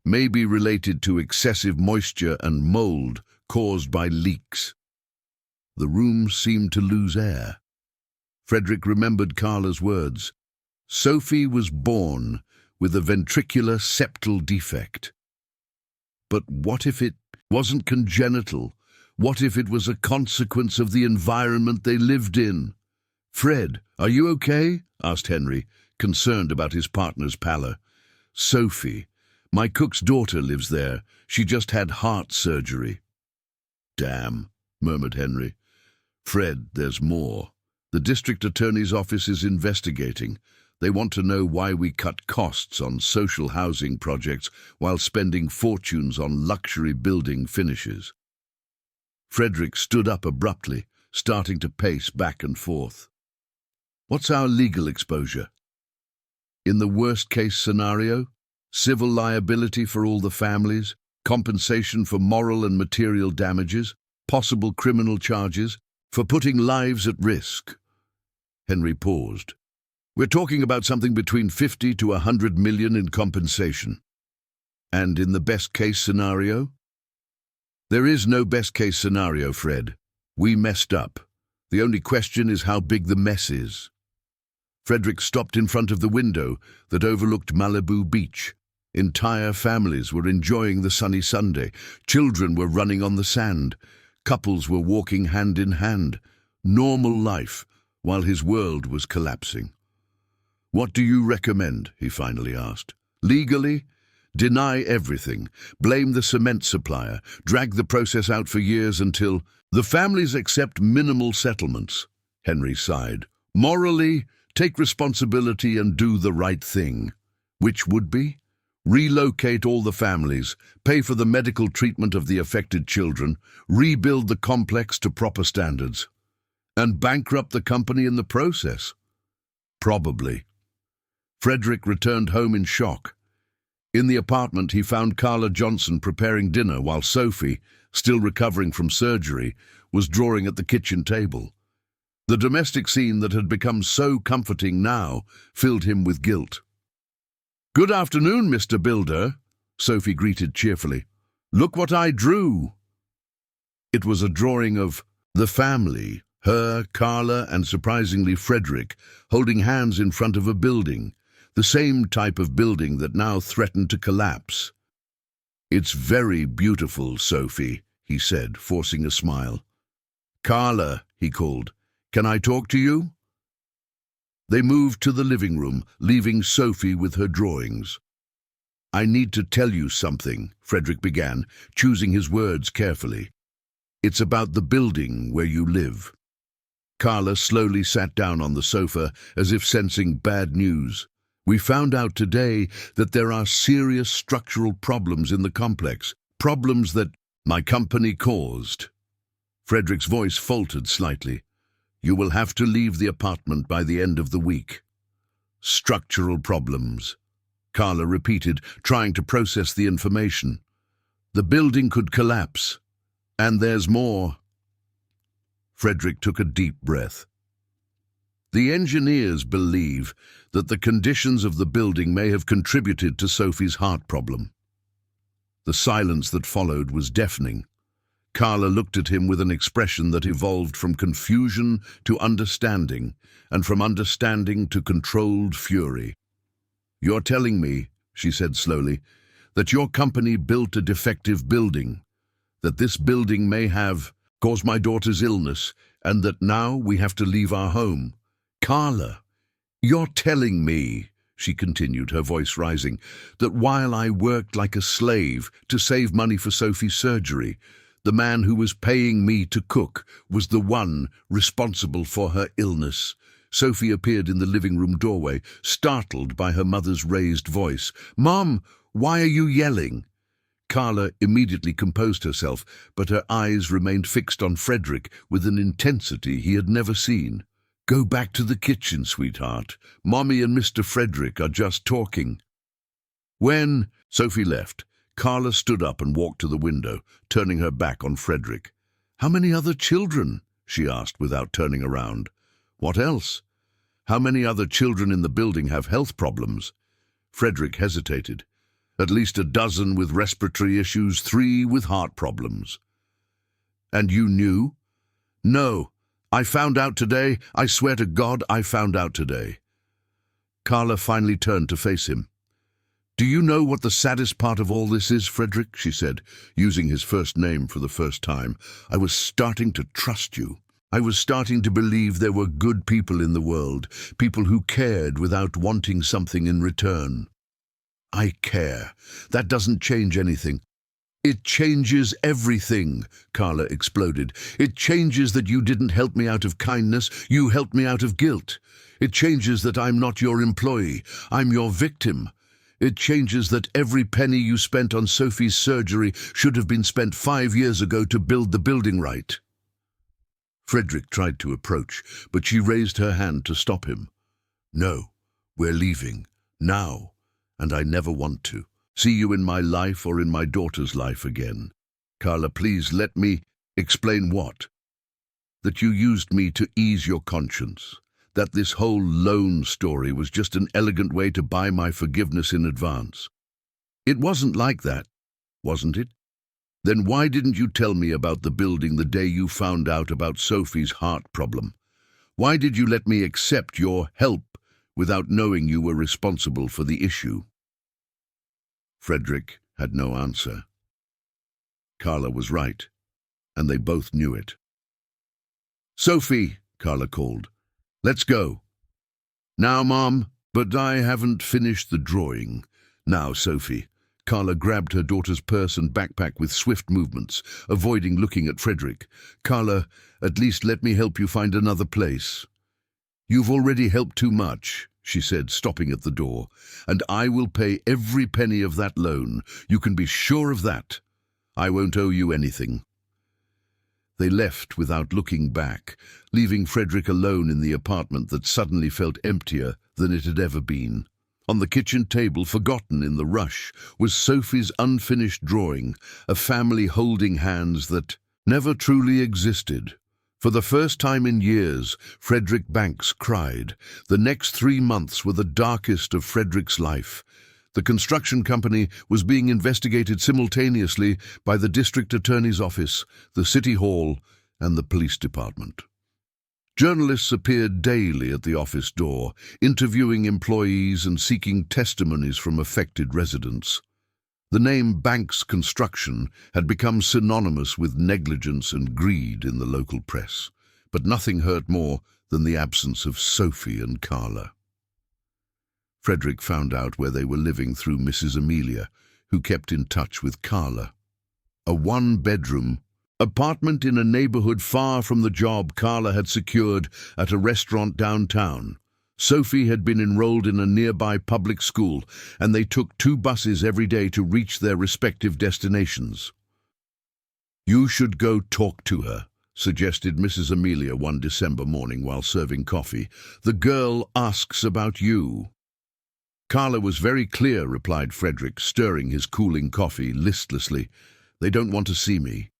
may be related to excessive moisture and mold caused by leaks. The room seemed to lose air. Frederick remembered Carla's words. Sophie was born with a ventricular septal defect. But what if it wasn't congenital? What if it was a consequence of the environment they lived in? "Fred, are you okay?" asked Henry, concerned about his partner's pallor. "Sophie, my cook's daughter lives there. She just had heart surgery." "Damn," murmured Henry. "Fred, there's more. The district attorney's office is investigating. They want to know why we cut costs on social housing projects while spending fortunes on luxury building finishes." Frederick stood up abruptly, starting to pace back and forth. "What's our legal exposure? In the worst-case scenario, civil liability for all the families, compensation for moral and material damages, possible criminal charges, for putting lives at risk." Henry paused. "We're talking about something between 50 to 100 million in compensation. And in the best-case scenario?" "There is no best-case scenario, Fred. We messed up. The only question is how big the mess is." Frederick stopped in front of the window that overlooked Malibu Beach. Entire families were enjoying the sunny Sunday. Children were running on the sand. Couples were walking hand in hand. Normal life, while his world was collapsing. "What do you recommend?" he finally asked. "Legally? Deny everything. Blame the cement supplier. Drag the process out for years until the families accept minimal settlements." Henry sighed. "Morally, take responsibility and do the right thing." "Which would be?" "Relocate all the families, pay for the medical treatment of the affected children, rebuild the complex to proper standards." "And bankrupt the company in the process?" "Probably." Frederick returned home in shock. In the apartment, he found Carla Johnson preparing dinner while Sophie, still recovering from surgery, was drawing at the kitchen table. The domestic scene that had become so comforting now filled him with guilt. "Good afternoon, Mr. Builder," Sophie greeted cheerfully. "Look what I drew." It was a drawing of the family, her, Carla, and surprisingly Frederick, holding hands in front of a building, the same type of building that now threatened to collapse. "It's very beautiful, Sophie," he said, forcing a smile. "Carla," he called, "can I talk to you?" They moved to the living room, leaving Sophie with her drawings. "I need to tell you something," Frederick began, choosing his words carefully. It's about the building where you live. Carla slowly sat down on the sofa as if sensing bad news. We found out today that there are serious structural problems in the complex, problems that my company caused. Frederick's voice faltered slightly. You will have to leave the apartment by the end of the week. Structural problems, Carla repeated, trying to process the information. The building could collapse. And there's more. Frederick took a deep breath. The engineers believe that the conditions of the building may have contributed to Sophie's heart problem. The silence that followed was deafening. Carla looked at him with an expression that evolved from confusion to understanding, and from understanding to controlled fury. You're telling me, she said slowly, that your company built a defective building, that this building may have caused my daughter's illness, and that now we have to leave our home. Carla, you're telling me, she continued, her voice rising, that while I worked like a slave to save money for Sophie's surgery, the man who was paying me to cook was the one responsible for her illness. Sophie appeared in the living room doorway, startled by her mother's raised voice. Mom, why are you yelling? Carla immediately composed herself, but her eyes remained fixed on Frederick with an intensity he had never seen. Go back to the kitchen, sweetheart. Mommy and Mr. Frederick are just talking. When Sophie left, Carla stood up and walked to the window, turning her back on Frederick. How many other children? She asked without turning around. What else? How many other children in the building have health problems? Frederick hesitated. At least a dozen with respiratory issues, 3 with heart problems. And you knew? No. I found out today. I swear to God, I found out today. Carla finally turned to face him. Do you know what the saddest part of all this is, Frederick? She said, using his first name for the first time. I was starting to trust you. I was starting to believe there were good people in the world, people who cared without wanting something in return. I care. That doesn't change anything. It changes everything, Carla exploded. It changes that you didn't help me out of kindness, you helped me out of guilt. It changes that I'm not your employee, I'm your victim. It changes that every penny you spent on Sophie's surgery should have been spent 5 years ago to build the building right. Frederick tried to approach, but she raised her hand to stop him. No, we're leaving, now, and I never want to see you in my life or in my daughter's life again. Carla, please let me explain what? That you used me to ease your conscience. That this whole loan story was just an elegant way to buy my forgiveness in advance. It wasn't like that, wasn't it? Then why didn't you tell me about the building the day you found out about Sophie's heart problem? Why did you let me accept your help without knowing you were responsible for the issue? Frederick had no answer. Carla was right, and they both knew it. Sophie, Carla called. Let's go. Now, Mom, but I haven't finished the drawing. Now, Sophie. Carla grabbed her daughter's purse and backpack with swift movements, avoiding looking at Frederick. Carla, at least let me help you find another place. You've already helped too much, she said, stopping at the door, and I will pay every penny of that loan. You can be sure of that. I won't owe you anything. They left without looking back, leaving Frederick alone in the apartment that suddenly felt emptier than it had ever been. On the kitchen table, forgotten in the rush, was Sophie's unfinished drawing, a family holding hands that never truly existed. For the first time in years, Frederick Banks cried. The next 3 months were the darkest of Frederick's life. The construction company was being investigated simultaneously by the district attorney's office, the city hall, and the police department. Journalists appeared daily at the office door, interviewing employees and seeking testimonies from affected residents. The name Banks Construction had become synonymous with negligence and greed in the local press, but nothing hurt more than the absence of Sophie and Carla. Frederick found out where they were living through Mrs. Amelia, who kept in touch with Carla. A 1-bedroom, Apartment in a neighborhood far from the job Carla had secured at a restaurant downtown. Sophie had been enrolled in a nearby public school, and they took 2 buses every day to reach their respective destinations. "You should go talk to her," suggested Mrs. Amelia one December morning while serving coffee. "The girl asks about you." "Carla was very clear," replied Frederick, stirring his cooling coffee listlessly. "They don't want to see me."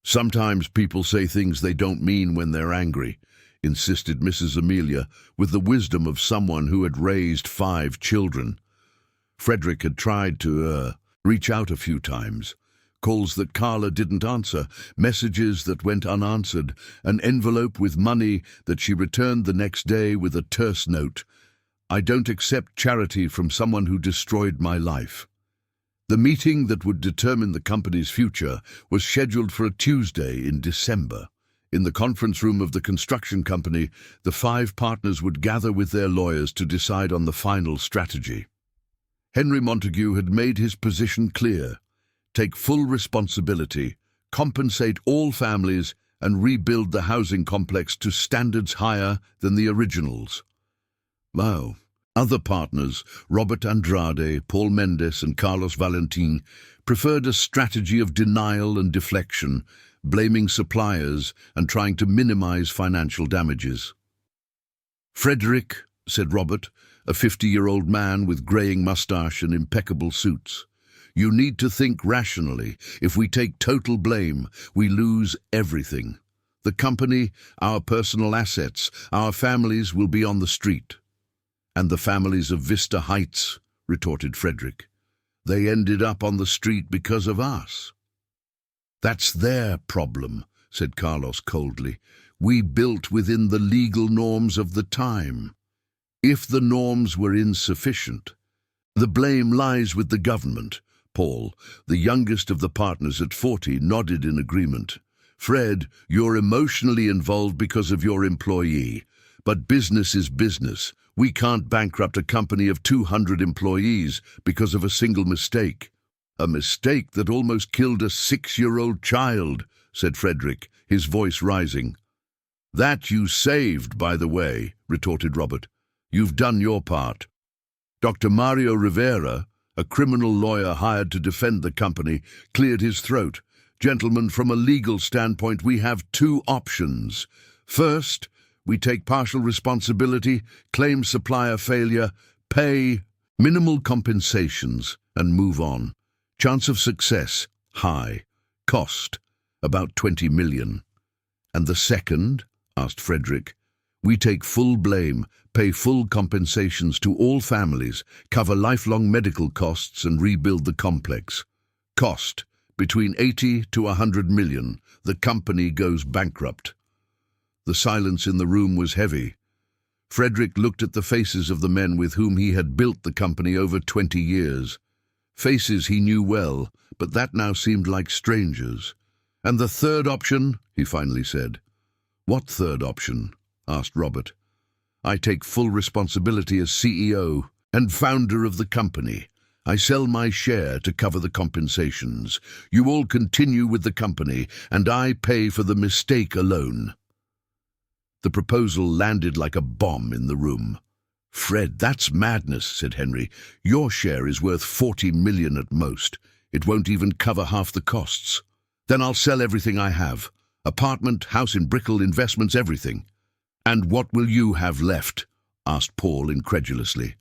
"Sometimes people say things they don't mean when they're angry," insisted Mrs. Amelia, with the wisdom of someone who had raised 5 children. Frederick had tried to reach out a few times. Calls that Carla didn't answer, messages that went unanswered, an envelope with money that she returned the next day with a terse note. "I don't accept charity from someone who destroyed my life." The meeting that would determine the company's future was scheduled for a Tuesday in December. In the conference room of the construction company, the 5 partners would gather with their lawyers to decide on the final strategy. Henry Montague had made his position clear: take full responsibility, compensate all families, and rebuild the housing complex to standards higher than the originals. Wow. Other partners, Robert Andrade, Paul Mendes, and Carlos Valentin, preferred a strategy of denial and deflection, blaming suppliers and trying to minimize financial damages. "Frederick," said Robert, a 50-year-old man with graying mustache and impeccable suits, "you need to think rationally. If we take total blame, we lose everything. The company, our personal assets, our families will be on the street." "And the families of Vista Heights," retorted Frederick. "They ended up on the street because of us." "That's their problem," said Carlos coldly. "We built within the legal norms of the time. If the norms were insufficient, the blame lies with the government." Paul, the youngest of the partners at 40, nodded in agreement. "Fred, you're emotionally involved because of your employee. But business is business. We can't bankrupt a company of 200 employees because of a single mistake." "A mistake that almost killed a 6-year-old child," said Frederick, his voice rising. "That you saved, by the way," retorted Robert. "You've done your part." Dr. Mario Rivera, a criminal lawyer hired to defend the company, cleared his throat. "Gentlemen, from a legal standpoint, we have 2 options. First, we take partial responsibility, claim supplier failure, pay minimal compensations, and move on. Chance of success, high. Cost, about 20 million. "And the second?" asked Frederick. "We take full blame, pay full compensations to all families, cover lifelong medical costs, and rebuild the complex. Cost, between 80 to 100 million. The company goes bankrupt." The silence in the room was heavy. Frederick looked at the faces of the men with whom he had built the company over 20 years. Faces he knew well, but that now seemed like strangers. "And the third option?" he finally said. "What third option?" asked Robert. "I take full responsibility as CEO and founder of the company. I sell my share to cover the compensations. You all continue with the company, and I pay for the mistake alone." The proposal landed like a bomb in the room. "Fred, that's madness," said Henry. "Your share is worth 40 million at most. It won't even cover half the costs." "Then I'll sell everything I have. Apartment, house in Brickell, investments, everything." "And what will you have left?" asked Paul incredulously.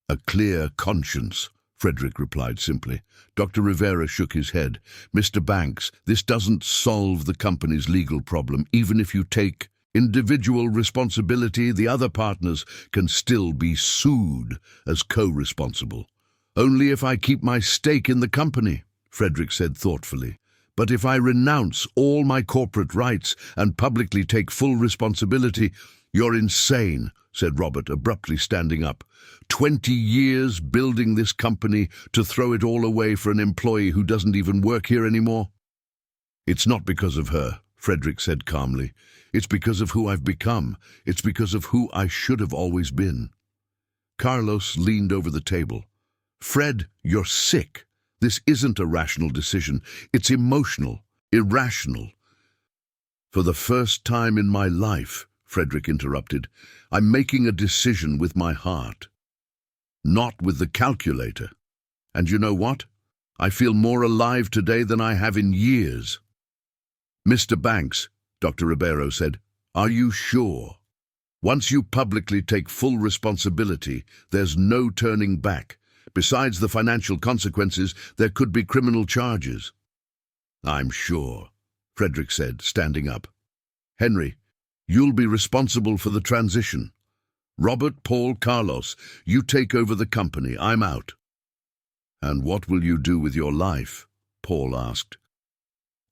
"A clear conscience," Frederick replied simply. Dr. Rivera shook his head. "Mr. Banks, this doesn't solve the company's legal problem. Even if you take individual responsibility, the other partners can still be sued as co-responsible." "Only if I keep my stake in the company," Frederick said thoughtfully. "But if I renounce all my corporate rights and publicly take full responsibility—" "You're insane," said Robert, abruptly standing up. 20 years building this company to throw it all away for an employee who doesn't even work here anymore?" "It's not because of her," Frederick said calmly. "It's because of who I've become. It's because of who I should have always been." Carlos leaned over the table. "Fred, you're sick. This isn't a rational decision. It's emotional. irrational. For the first time in my life, Frederick interrupted, I'm making a decision with my heart, not with the calculator. And you know what? I feel more alive today than I have in years. Mr. Banks, Dr. Ribeiro said, are you sure? Once you publicly take full responsibility, there's no turning back. Besides the financial consequences, there could be criminal charges. I'm sure, Frederick said, standing up. Henry, you'll be responsible for the transition. Robert, Paul, Carlos, you take over the company. I'm out. And what will you do with your life? Paul asked.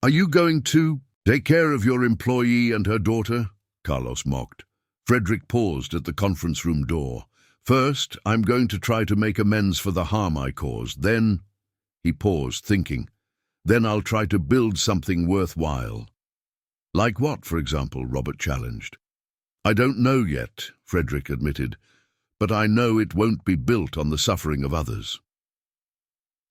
Are you going to take care of your employee and her daughter? Carlos mocked. Frederick paused at the conference room door. First, I'm going to try to make amends for the harm I caused. Then, he paused, thinking, then I'll try to build something worthwhile. Like what, for example? Robert challenged. I don't know yet, Frederick admitted, but I know it won't be built on the suffering of others.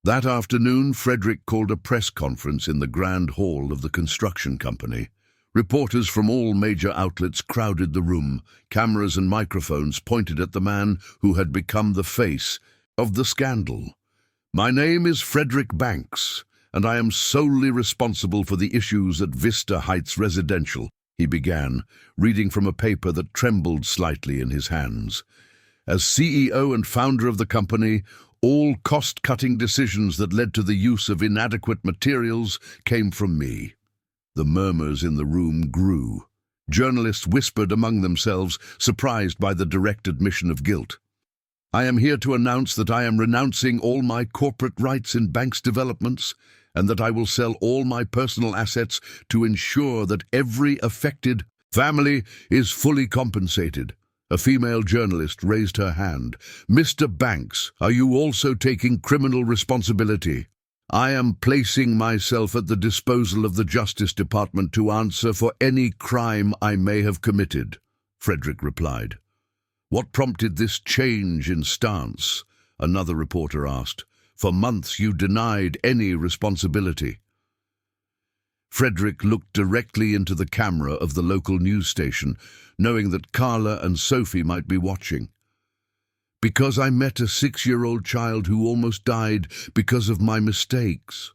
That afternoon, Frederick called a press conference in the grand hall of the construction company. Reporters from all major outlets crowded the room, cameras and microphones pointed at the man who had become the face of the scandal. My name is Frederick Banks, and I am solely responsible for the issues at Vista Heights Residential, he began, reading from a paper that trembled slightly in his hands. As CEO and founder of the company, all cost-cutting decisions that led to the use of inadequate materials came from me. The murmurs in the room grew. Journalists whispered among themselves, surprised by the direct admission of guilt. I am here to announce that I am renouncing all my corporate rights in Banks developments, and that I will sell all my personal assets to ensure that every affected family is fully compensated. A female journalist raised her hand. Mr. Banks, are you also taking criminal responsibility? I am placing myself at the disposal of the Justice Department to answer for any crime I may have committed, Frederick replied. What prompted this change in stance? Another reporter asked. For months you denied any responsibility. Frederick looked directly into the camera of the local news station, knowing that Carla and Sophie might be watching. Because I met a 6-year-old child who almost died because of my mistakes,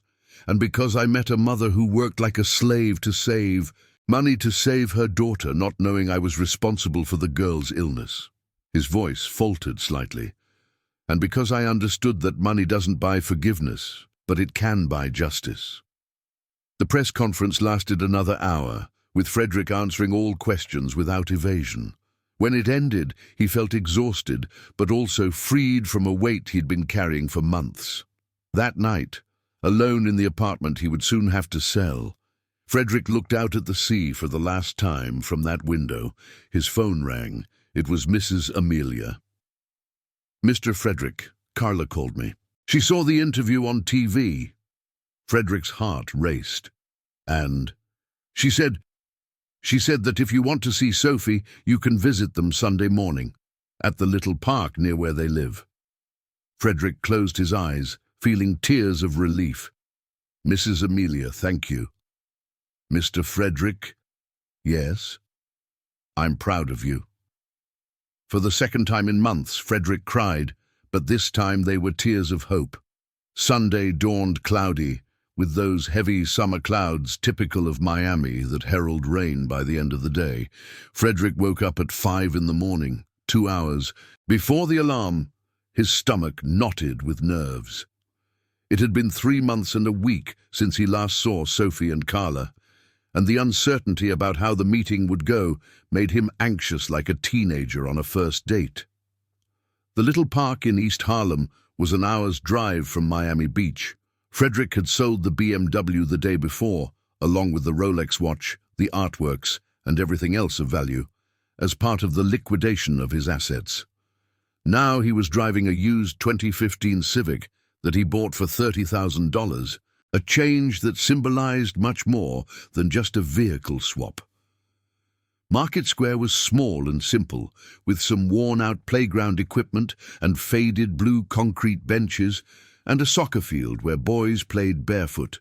and because I met a mother who worked like a slave to save money to save her daughter, not knowing I was responsible for the girl's illness. His voice faltered slightly. And because I understood that money doesn't buy forgiveness, but it can buy justice. The press conference lasted another hour, with Frederick answering all questions without evasion. When it ended, he felt exhausted, but also freed from a weight he'd been carrying for months. That night, alone in the apartment he would soon have to sell, Frederick looked out at the sea for the last time from that window. His phone rang. It was Mrs. Amelia. Mr. Frederick, Carla called me. She saw the interview on TV. Frederick's heart raced. And she said that if you want to see Sophie, you can visit them Sunday morning, at the little park near where they live. Frederick closed his eyes, feeling tears of relief. Mrs. Amelia, thank you. Mr. Frederick, yes? I'm proud of you. For the second time in months, Frederick cried, but this time they were tears of hope. Sunday dawned cloudy, with those heavy summer clouds typical of Miami that herald rain by the end of the day. Frederick woke up at 5 in the morning, 2 hours before the alarm, his stomach knotted with nerves. It had been 3 months and a week since he last saw Sophie and Carla, and the uncertainty about how the meeting would go made him anxious like a teenager on a first date. The little park in East Harlem was an hour's drive from Miami Beach. Frederick had sold the BMW the day before, along with the Rolex watch, the artworks, and everything else of value, as part of the liquidation of his assets. Now he was driving a used 2015 Civic that he bought for $30,000, a change that symbolized much more than just a vehicle swap. Market Square was small and simple, with some worn-out playground equipment and faded blue concrete benches, and a soccer field where boys played barefoot.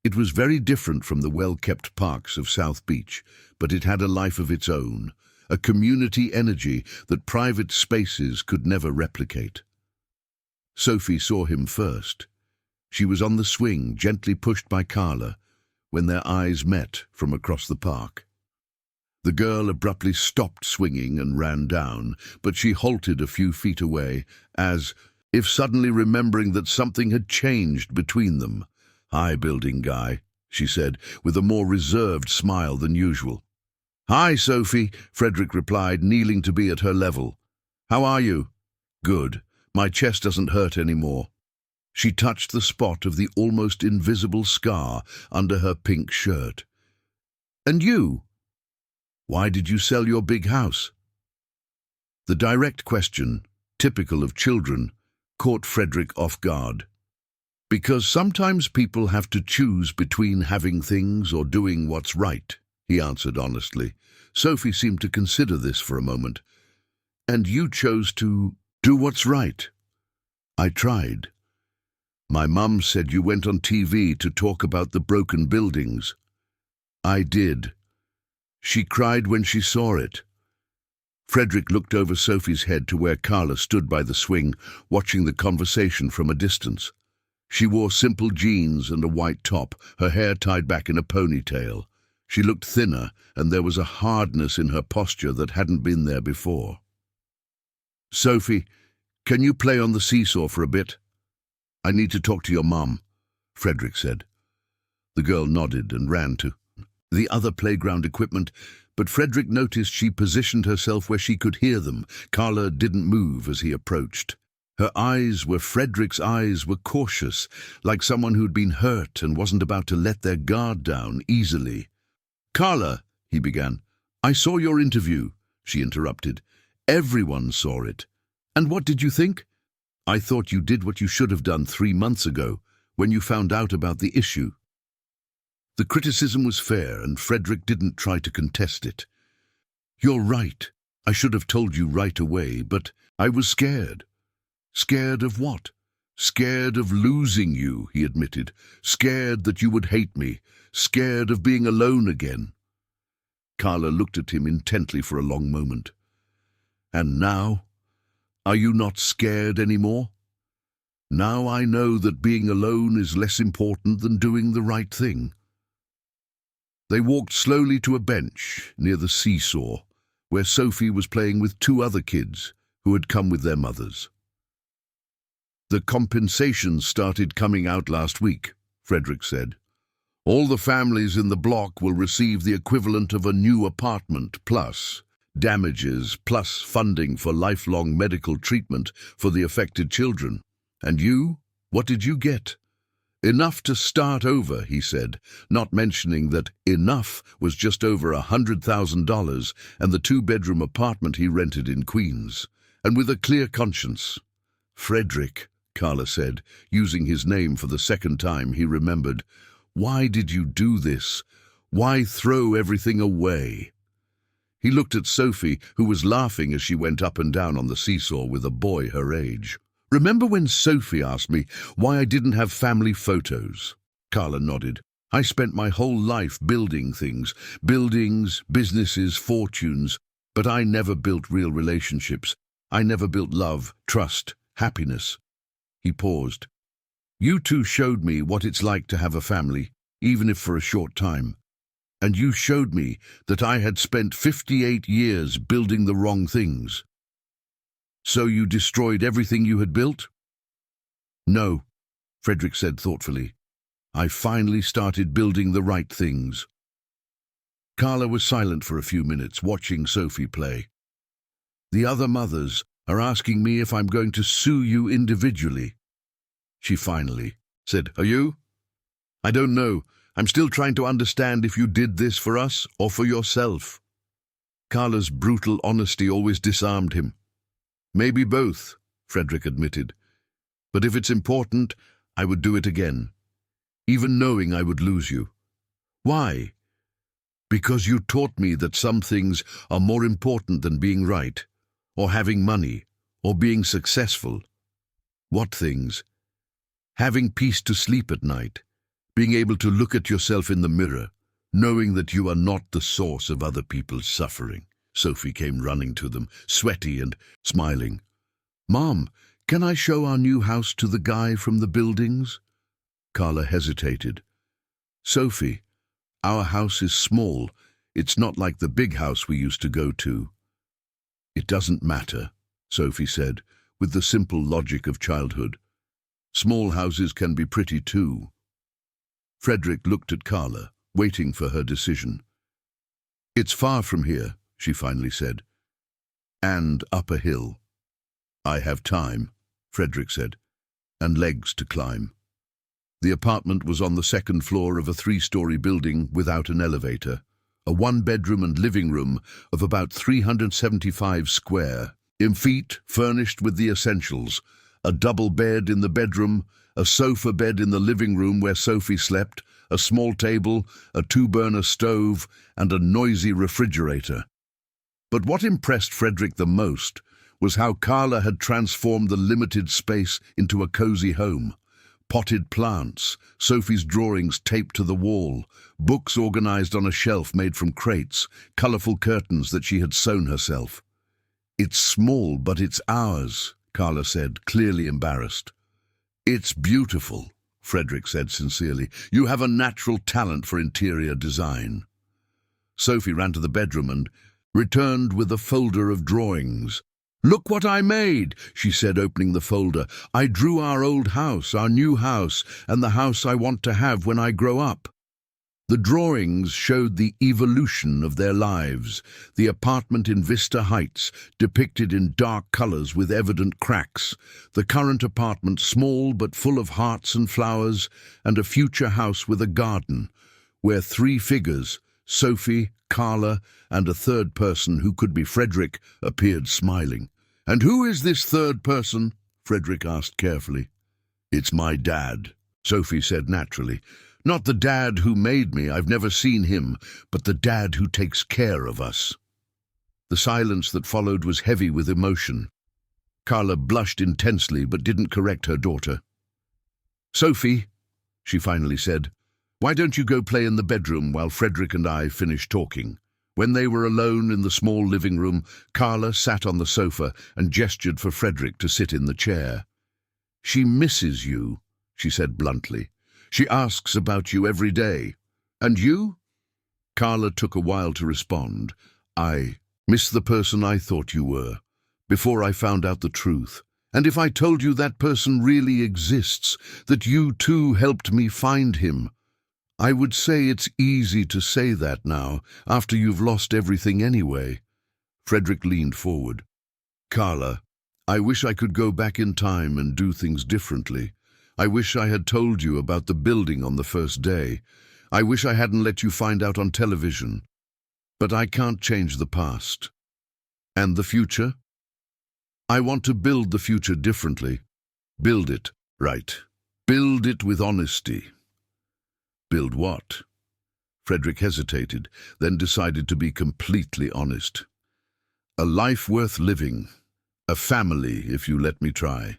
It was very different from the well-kept parks of South Beach, but it had a life of its own, a community energy that private spaces could never replicate. Sophie saw him first. She was on the swing, gently pushed by Carla, when their eyes met from across the park. The girl abruptly stopped swinging and ran down, but she halted a few feet away, as if suddenly remembering that something had changed between them. "Hi, building guy," she said, with a more reserved smile than usual. "Hi, Sophie," Frederick replied, kneeling to be at her level. "How are you?" "Good. My chest doesn't hurt anymore." She touched the spot of the almost invisible scar under her pink shirt. "And you? Why did you sell your big house?" The direct question, typical of children, caught Frederick off guard. "Because sometimes people have to choose between having things or doing what's right," he answered honestly. Sophie seemed to consider this for a moment. "And you chose to do what's right." "I tried. My mum said you went on TV to talk about the broken buildings." "I did. She cried when she saw it." Frederick looked over Sophie's head to where Carla stood by the swing, watching the conversation from a distance. She wore simple jeans and a white top, her hair tied back in a ponytail. She looked thinner, and there was a hardness in her posture that hadn't been there before. "Sophie, can you play on the seesaw for a bit?" "I need to talk to your mum," Frederick said. The girl nodded and ran to the other playground equipment, but Frederick noticed she positioned herself where she could hear them. Carla didn't move as he approached. Frederick's eyes were cautious, like someone who'd been hurt and wasn't about to let their guard down easily. "Carla," he began. "I saw your interview," she interrupted. "Everyone saw it. And what did you think?" "I thought you did what you should have done 3 months ago, when you found out about the issue." The criticism was fair, and Frederick didn't try to contest it. "You're right. I should have told you right away, but I was scared." "Scared of what?" "Scared of losing you," he admitted. "Scared that you would hate me. Scared of being alone again." Carla looked at him intently for a long moment. "And now? Are you not scared anymore?" "Now I know that being alone is less important than doing the right thing." They walked slowly to a bench near the seesaw, where Sophie was playing with 2 other kids who had come with their mothers. "The compensation started coming out last week," Frederick said. "All the families in the block will receive the equivalent of a new apartment, plus damages, plus funding for lifelong medical treatment for the affected children. And you? What did you get?" "Enough to start over," he said, not mentioning that enough was just over $100,000 and the 2-bedroom apartment he rented in Queens, and with a clear conscience. "Frederick," Carla said, using his name for the second time he remembered, "why did you do this? Why throw everything away?" He looked at Sophie, who was laughing as she went up and down on the seesaw with a boy her age. "Remember when Sophie asked me why I didn't have family photos?" Carla nodded. "I spent my whole life building things, buildings, businesses, fortunes, but I never built real relationships. I never built love, trust, happiness." He paused. "You two showed me what it's like to have a family, even if for a short time. And you showed me that I had spent 58 years building the wrong things." "So you destroyed everything you had built?" "No," Frederick said thoughtfully. "I finally started building the right things." Carla was silent for a few minutes, watching Sophie play. "The other mothers are asking me if I'm going to sue you individually," she finally said. "Are you?" "I don't know. I'm still trying to understand if you did this for us or for yourself." Carla's brutal honesty always disarmed him. "Maybe both," Frederick admitted. "But if it's important, I would do it again, even knowing I would lose you." "Why?" "Because you taught me that some things are more important than being right, or having money, or being successful." "What things?" "Having peace to sleep at night, Being able to look at yourself in the mirror, knowing that you are not the source of other people's suffering. Sophie came running to them, sweaty and smiling. "Mom, can I show our new house to the guy from the buildings?" Carla hesitated. "Sophie, our house is small. It's not like the big house we used to go to." "It doesn't matter," Sophie said, with the simple logic of childhood. "Small houses can be pretty too." Frederick looked at Carla, waiting for her decision. "It's far from here," she finally said, "and up a hill." "I have time," Frederick said, "and legs to climb." The apartment was on the second floor of a 3-story building without an elevator, a 1-bedroom and living room of about 375 square feet, furnished with the essentials: a double bed in the bedroom, a sofa bed in the living room where Sophie slept, a small table, a 2-burner stove, and a noisy refrigerator. But what impressed Frederick the most was how Carla had transformed the limited space into a cozy home. Potted plants, Sophie's drawings taped to the wall, books organized on a shelf made from crates, colorful curtains that she had sewn herself. "It's small, but it's ours," Carla said, clearly embarrassed. "It's beautiful," Frederick said sincerely. "You have a natural talent for interior design." Sophie ran to the bedroom and returned with a folder of drawings. "Look what I made," she said, opening the folder. "I drew our old house, our new house, and the house I want to have when I grow up." The drawings showed the evolution of their lives. The apartment in Vista Heights, depicted in dark colors with evident cracks. The current apartment, small but full of hearts and flowers, and a future house with a garden, where 3 figures, Sophie, Carla, and a third person who could be Frederick, appeared smiling. "And who is this third person?" Frederick asked carefully. "It's my dad," Sophie said naturally. "Not the dad who made me, I've never seen him, but the dad who takes care of us." The silence that followed was heavy with emotion. Carla blushed intensely but didn't correct her daughter. "Sophie," she finally said, "why don't you go play in the bedroom while Frederick and I finish talking?" When they were alone in the small living room, Carla sat on the sofa and gestured for Frederick to sit in the chair. "She misses you," she said bluntly. "She asks about you every day." "And you?" Carla took a while to respond. "I miss the person I thought you were, before I found out the truth. And if I told you that person really exists, that you too helped me find him, I would say it's easy to say that now, after you've lost everything anyway." Frederick leaned forward. "Carla, I wish I could go back in time and do things differently. I wish I had told you about the building on the first day. I wish I hadn't let you find out on television. But I can't change the past. And the future? I want to build the future differently. Build it right. Build it with honesty." "Build what?" Frederick hesitated, then decided to be completely honest. "A life worth living. A family, if you let me try.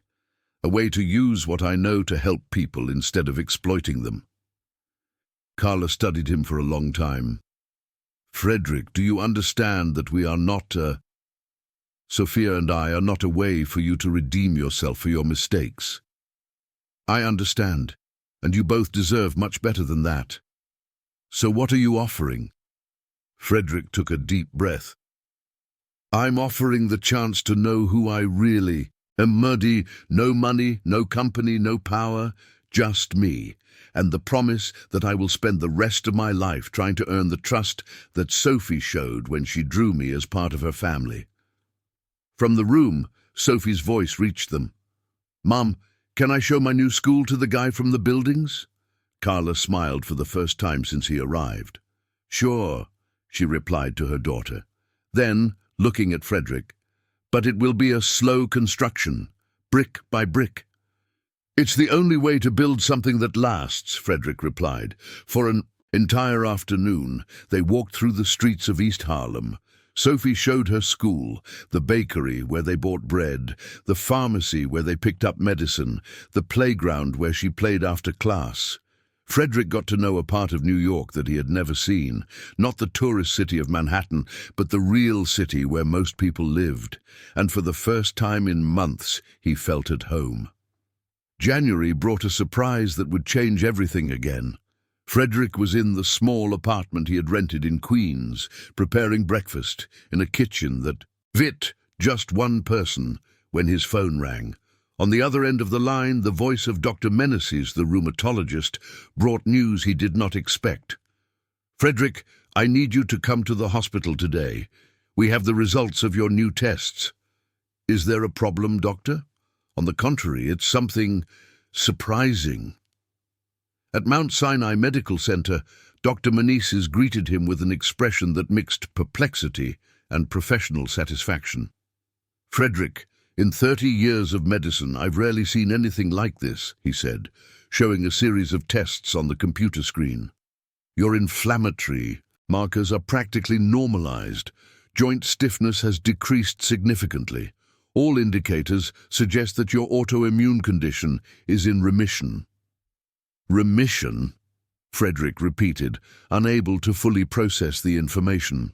A way to use what I know to help people instead of exploiting them." Carla studied him for a long time. "Frederick, do you understand that we are not Sophia and I are not a way for you to redeem yourself for your mistakes?" "I understand, and you both deserve much better than that. So what are you offering?" Frederick took a deep breath. "I'm offering the chance to know who I really am. Muddy, no money, no company, no power, just me, and the promise that I will spend the rest of my life trying to earn the trust that Sophie showed when she drew me as part of her family." From the room, Sophie's voice reached them. "Mom, can I show my new school to the guy from the buildings?" Carla smiled for the first time since he arrived. "Sure," she replied to her daughter. Then, looking at Frederick, "But it will be a slow construction, brick by brick." "It's the only way to build something that lasts," Frederick replied. For an entire afternoon, they walked through the streets of East Harlem. Sophie showed her school, the bakery where they bought bread, the pharmacy where they picked up medicine, the playground where she played after class. Frederick got to know a part of New York that he had never seen, not the tourist city of Manhattan, but the real city where most people lived, and for the first time in months he felt at home. January brought a surprise that would change everything again. Frederick was in the small apartment he had rented in Queens, preparing breakfast in a kitchen that fit just one person, when his phone rang. On the other end of the line, the voice of Dr. Meneses, the rheumatologist, brought news he did not expect. "Frederick, I need you to come to the hospital today. We have the results of your new tests." "Is there a problem, doctor?" "On the contrary, it's something surprising." At Mount Sinai Medical Center, Dr. Meneses greeted him with an expression that mixed perplexity and professional satisfaction. "Frederick, in 30 years of medicine, I've rarely seen anything like this," he said, showing a series of tests on the computer screen. "Your inflammatory markers are practically normalized. Joint stiffness has decreased significantly. All indicators suggest that your autoimmune condition is in remission." "Remission?" Frederick repeated, unable to fully process the information.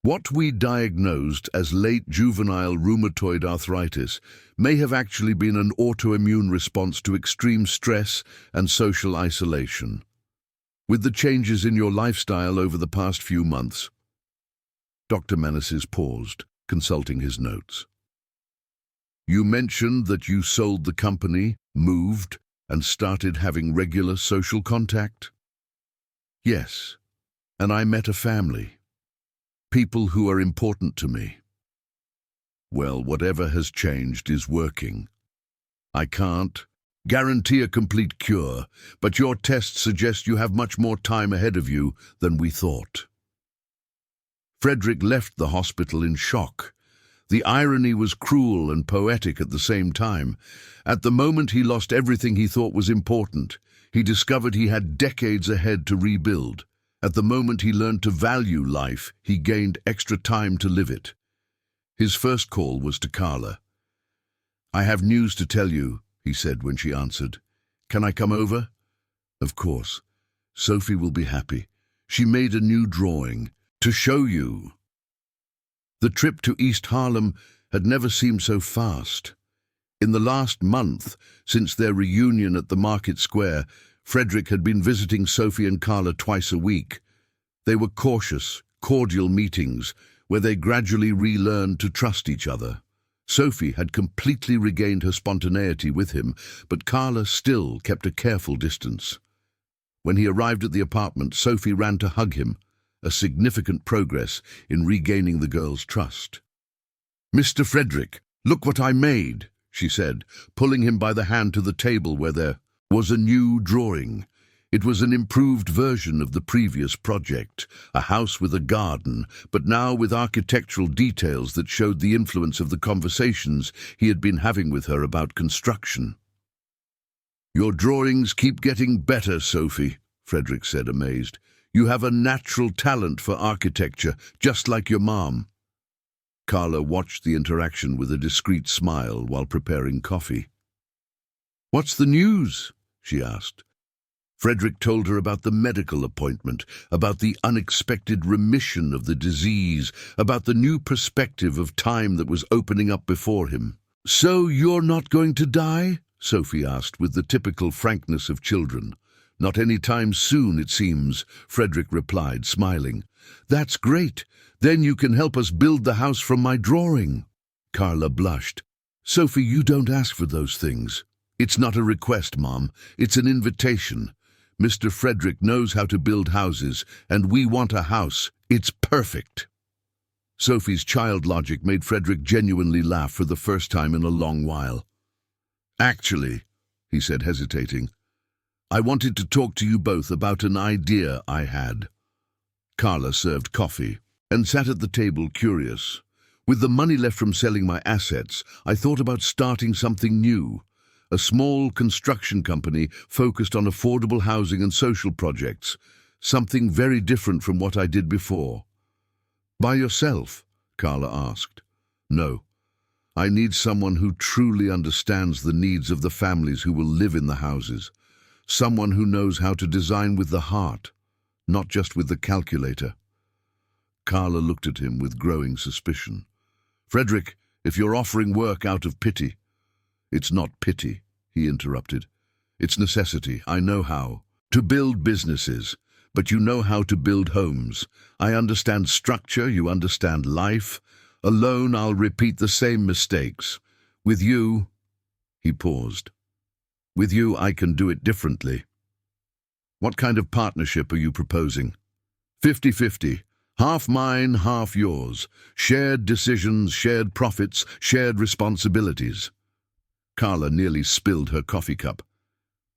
"What we diagnosed as late juvenile rheumatoid arthritis may have actually been an autoimmune response to extreme stress and social isolation. With the changes in your lifestyle over the past few months." Dr. Meneses paused, consulting his notes. "You mentioned that you sold the company, moved, and started having regular social contact?" "Yes, and I met a family. People who are important to me." "Well, whatever has changed is working. I can't guarantee a complete cure, but your tests suggest you have much more time ahead of you than we thought." Frederick left the hospital in shock. The irony was cruel and poetic at the same time. At the moment he lost everything he thought was important. He discovered he had decades ahead to rebuild. At the moment he learned to value life, he gained extra time to live it. His first call was to Carla. "I have news to tell you," he said when she answered. "Can I come over?" "Of course. Sophie will be happy. She made a new drawing to show you." The trip to East Harlem had never seemed so fast. In the last month, since their reunion at the Market Square, Frederick had been visiting Sophie and Carla twice a week. They were cautious, cordial meetings where they gradually relearned to trust each other. Sophie had completely regained her spontaneity with him, but Carla still kept a careful distance. When he arrived at the apartment, Sophie ran to hug him, a significant progress in regaining the girl's trust. "Mr. Frederick, look what I made," she said, pulling him by the hand to the table where there was a new drawing. It was an improved version of the previous project, a house with a garden, but now with architectural details that showed the influence of the conversations he had been having with her about construction. "Your drawings keep getting better, Sophie," Frederick said, amazed. "You have a natural talent for architecture, just like your mom." Carla watched the interaction with a discreet smile while preparing coffee. "What's the news?" she asked. Frederick told her about the medical appointment, about the unexpected remission of the disease, about the new perspective of time that was opening up before him. "So you're not going to die?" Sophie asked with the typical frankness of children. "Not any time soon, it seems," Frederick replied, smiling. "That's great. Then you can help us build the house from my drawing." Carla blushed. "Sophie, you don't ask for those things." "It's not a request, Mom. It's an invitation. Mr. Frederick knows how to build houses, and we want a house. It's perfect." Sophie's child logic made Frederick genuinely laugh for the first time in a long while. "Actually," he said, hesitating, "I wanted to talk to you both about an idea I had." Carla served coffee and sat at the table curious. "With the money left from selling my assets, I thought about starting something new. A small construction company focused on affordable housing and social projects, something very different from what I did before." "By yourself?" Carla asked. "No. I need someone who truly understands the needs of the families who will live in the houses. Someone who knows how to design with the heart, not just with the calculator. Carla looked at him with growing suspicion. Frederick, if you're offering work out of pity— It's not pity, he interrupted. It's necessity. I know how to build businesses, but you know how to build homes. I understand structure, you understand life. Alone, I'll repeat the same mistakes. With you— He paused. With you, I can do it differently. What kind of partnership are you proposing? 50-50. Half mine, half yours. Shared decisions, shared profits, shared responsibilities. Carla nearly spilled her coffee cup.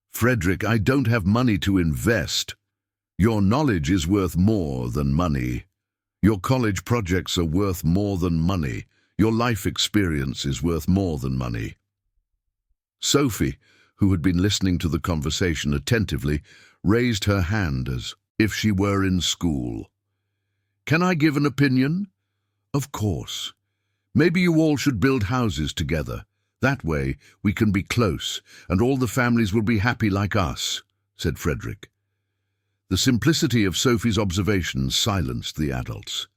Frederick, I don't have money to invest. Your knowledge is worth more than money. Your college projects are worth more than money. Your life experience is worth more than money. Sophie, who had been listening to the conversation attentively, raised her hand as if she were in school. Can I give an opinion? Of course. Maybe you all should build houses together. That way we can be close, and all the families will be happy like us, said Frederick. The simplicity of Sophie's observations silenced the adults.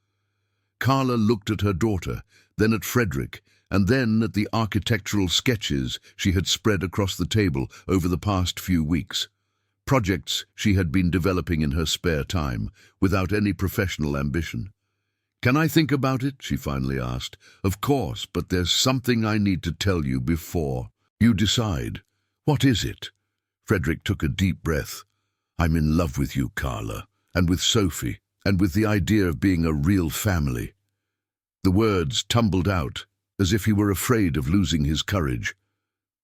Carla looked at her daughter, then at Frederick, and then at the architectural sketches she had spread across the table over the past few weeks. Projects she had been developing in her spare time, without any professional ambition. Can I think about it? She finally asked. Of course, but there's something I need to tell you before you decide. What is it? Frederick took a deep breath. I'm in love with you, Carla, and with Sophie, and with the idea of being a real family. The words tumbled out, as if he were afraid of losing his courage.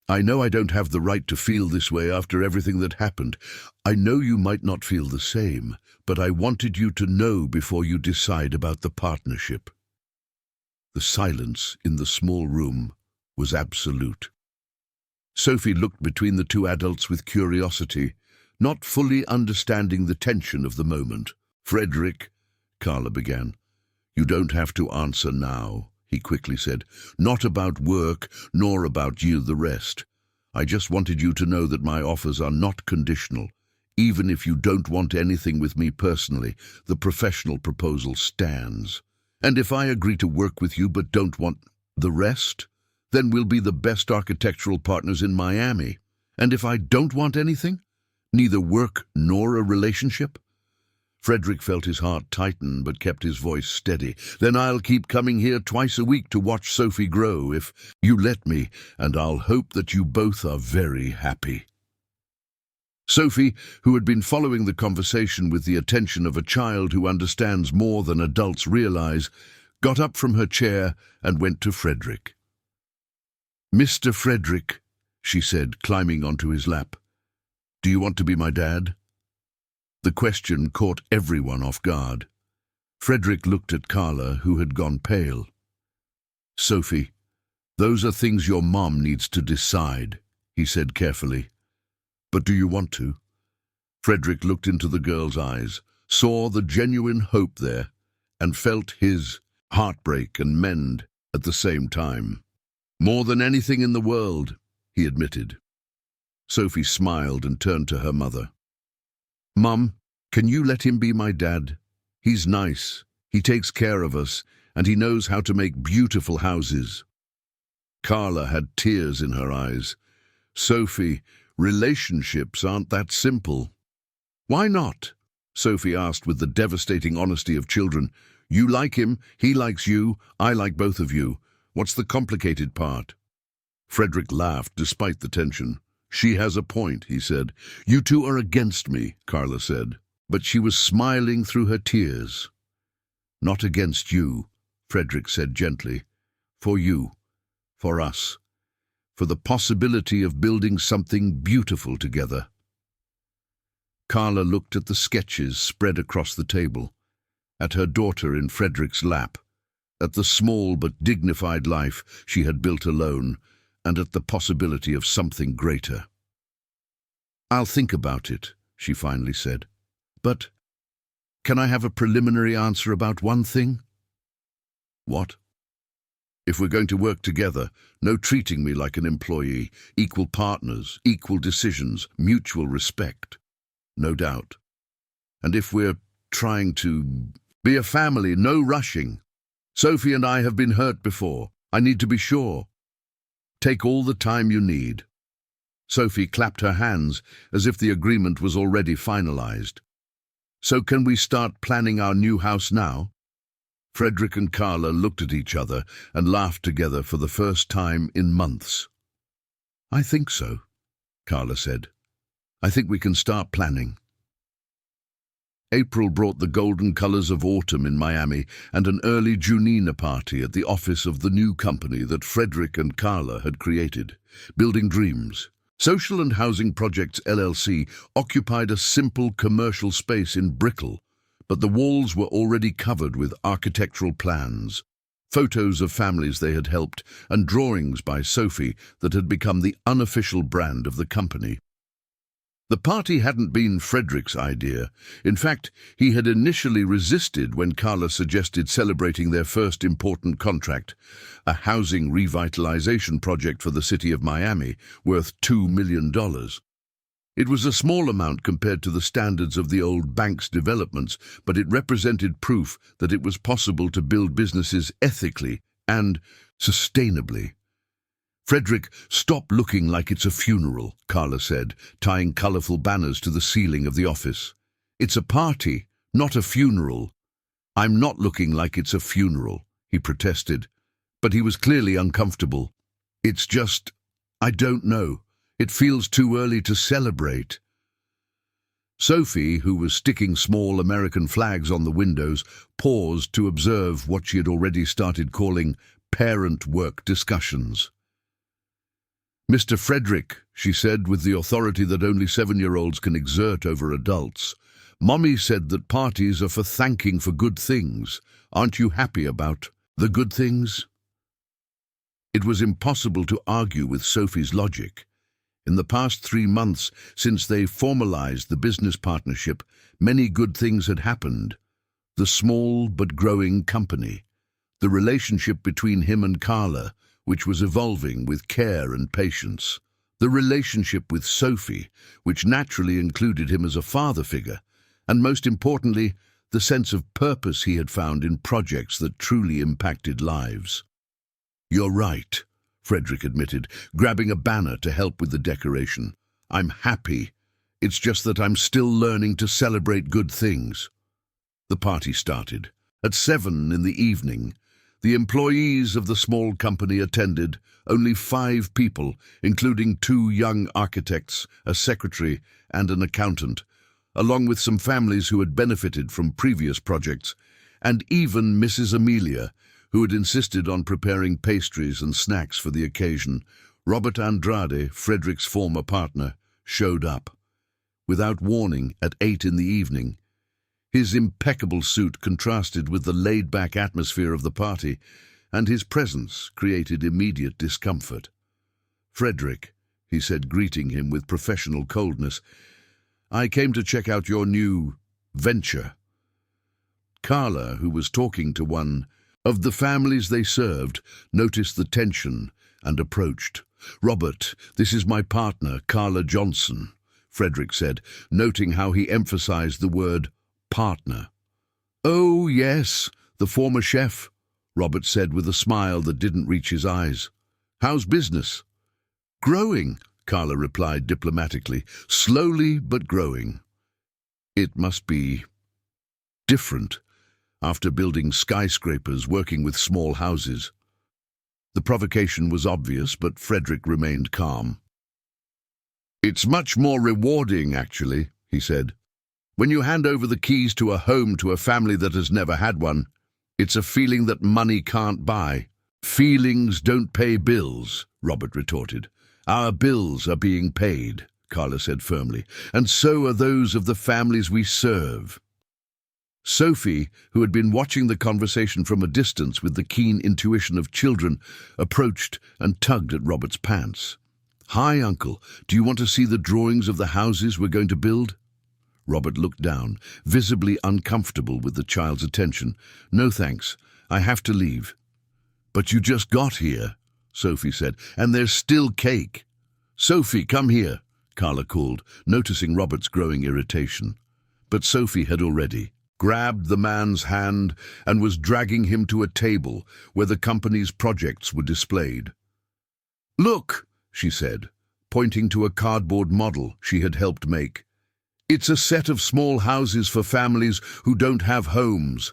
I know I don't have the right to feel this way after everything that happened. I know you might not feel the same, but I wanted you to know before you decide about the partnership. The silence in the small room was absolute. Sophie looked between the two adults with curiosity, not fully understanding the tension of the moment. Frederick, Carla began. You don't have to answer now, he quickly said. Not about work, nor about you the rest. I just wanted you to know that my offers are not conditional. Even if you don't want anything with me personally, the professional proposal stands. And if I agree to work with you but don't want the rest, then we'll be the best architectural partners in Miami. And if I don't want anything, neither work nor a relationship? Frederick felt his heart tighten but kept his voice steady. Then I'll keep coming here twice a week to watch Sophie grow, if you let me, and I'll hope that you both are very happy. Sophie, who had been following the conversation with the attention of a child who understands more than adults realize, got up from her chair and went to Frederick. Mr. Frederick, she said, climbing onto his lap, do you want to be my dad? The question caught everyone off guard. Frederick looked at Carla, who had gone pale. Sophie, those are things your mom needs to decide, he said carefully. But do you want to? Frederick looked into the girl's eyes, saw the genuine hope there, and felt his heart break and mend at the same time. More than anything in the world, he admitted. Sophie smiled and turned to her mother. Mum, can you let him be my dad? He's nice, he takes care of us, and he knows how to make beautiful houses. Carla had tears in her eyes. Sophie, relationships aren't that simple. Why not? Sophie asked with the devastating honesty of children. You like him, he likes you, I like both of you. What's the complicated part? Frederick laughed despite the tension. She has a point, he said. You two are against me, Carla said. But she was smiling through her tears. Not against you, Frederick said gently. For you, for us, for the possibility of building something beautiful together. Carla looked at the sketches spread across the table, at her daughter in Frederick's lap, at the small but dignified life she had built alone, and at the possibility of something greater. I'll think about it, she finally said. But can I have a preliminary answer about one thing? What? If we're going to work together, no treating me like an employee, equal partners, equal decisions, mutual respect. No doubt. And if we're trying to be a family, no rushing. Sophie and I have been hurt before. I need to be sure. Take all the time you need. Sophie clapped her hands as if the agreement was already finalized. So can we start planning our new house now? Frederick and Carla looked at each other and laughed together for the first time in months. I think so, Carla said. I think we can start planning. April brought the golden colors of autumn in Miami and an early Junina party at the office of the new company that Frederick and Carla had created, Building Dreams. Social and Housing Projects LLC occupied a simple commercial space in Brickell, but the walls were already covered with architectural plans, photos of families they had helped, and drawings by Sophie that had become the unofficial brand of the company. The party hadn't been Frederick's idea. In fact, he had initially resisted when Carla suggested celebrating their first important contract, a housing revitalization project for the city of Miami, worth $2 million. It was a small amount compared to the standards of the old bank's developments, but it represented proof that it was possible to build businesses ethically and sustainably. Frederick, stop looking like it's a funeral, Carla said, tying colorful banners to the ceiling of the office. It's a party, not a funeral. I'm not looking like it's a funeral, he protested, but he was clearly uncomfortable. It's just, I don't know. It feels too early to celebrate. Sophie, who was sticking small American flags on the windows, paused to observe what she had already started calling parent-work discussions. Mr. Frederick, she said with the authority that only 7-year-olds can exert over adults, Mommy said that parties are for thanking for good things. Aren't you happy about the good things? It was impossible to argue with Sophie's logic. In the past 3 months since they formalized the business partnership, many good things had happened. The small but growing company, the relationship between him and Carla, which was evolving with care and patience, the relationship with Sophie, which naturally included him as a father figure, and most importantly, the sense of purpose he had found in projects that truly impacted lives. You're right, Frederick admitted, grabbing a banner to help with the decoration. I'm happy. It's just that I'm still learning to celebrate good things. The party started. At 7 in the evening, the employees of the small company attended, only 5 people, including 2 young architects, a secretary, and an accountant, along with some families who had benefited from previous projects, and even Mrs. Amelia, who had insisted on preparing pastries and snacks for the occasion. Robert Andrade, Frederick's former partner, showed up. Without warning, at 8 in the evening, his impeccable suit contrasted with the laid-back atmosphere of the party, and his presence created immediate discomfort. "Frederick," he said, greeting him with professional coldness, "I came to check out your new venture." Carla, who was talking to one of the families they served, noticed the tension and approached. "Robert, this is my partner, Carla Johnson," Frederick said, noting how he emphasized the word partner. "Oh, yes, the former chef," Robert said with a smile that didn't reach his eyes. "How's business?" "Growing," Carla replied diplomatically, "slowly but growing." It must be different after building skyscrapers, working with small houses. The provocation was obvious, but Frederick remained calm. "It's much more rewarding, actually," he said. "When you hand over the keys to a home to a family that has never had one, it's a feeling that money can't buy." "Feelings don't pay bills," Robert retorted. "Our bills are being paid," Carla said firmly, "and so are those of the families we serve." Sophie, who had been watching the conversation from a distance with the keen intuition of children, approached and tugged at Robert's pants. "Hi, Uncle. Do you want to see the drawings of the houses we're going to build?" Robert looked down, visibly uncomfortable with the child's attention. "No thanks. I have to leave." "But you just got here," Sophie said, "and there's still cake." "Sophie, come here," Carla called, noticing Robert's growing irritation. But Sophie had already grabbed the man's hand and was dragging him to a table where the company's projects were displayed. "Look," she said, pointing to a cardboard model she had helped make. "It's a set of small houses for families who don't have homes.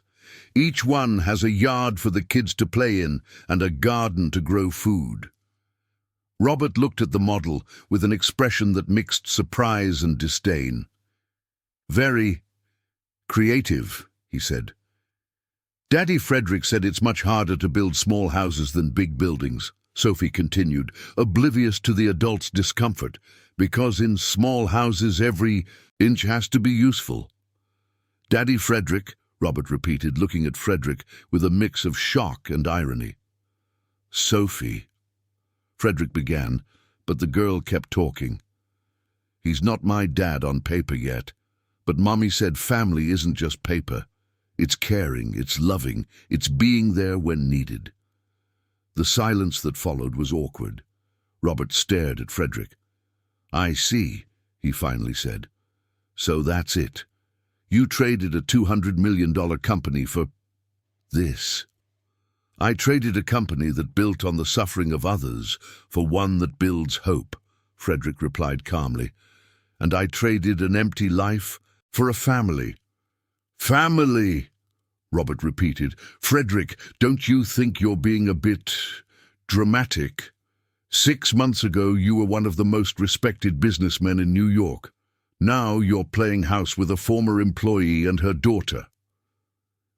Each one has a yard for the kids to play in and a garden to grow food." Robert looked at the model with an expression that mixed surprise and disdain. "Very creative," he said. "Daddy Frederick said it's much harder to build small houses than big buildings," Sophie continued, oblivious to the adult's discomfort, "because in small houses every inch has to be useful." "Daddy Frederick," Robert repeated, looking at Frederick with a mix of shock and irony. "Sophie," Frederick began, but the girl kept talking. "He's not my dad on paper yet, but Mommy said family isn't just paper. It's caring, it's loving, it's being there when needed." The silence that followed was awkward. Robert stared at Frederick. "I see," he finally said. "So that's it. You traded a $200 million company for this." "I traded a company that built on the suffering of others for one that builds hope," Frederick replied calmly. "And I traded an empty life for a family." "Family," Robert repeated. "Frederick, don't you think you're being a bit dramatic? 6 months ago, you were one of the most respected businessmen in New York. Now you're playing house with a former employee and her daughter."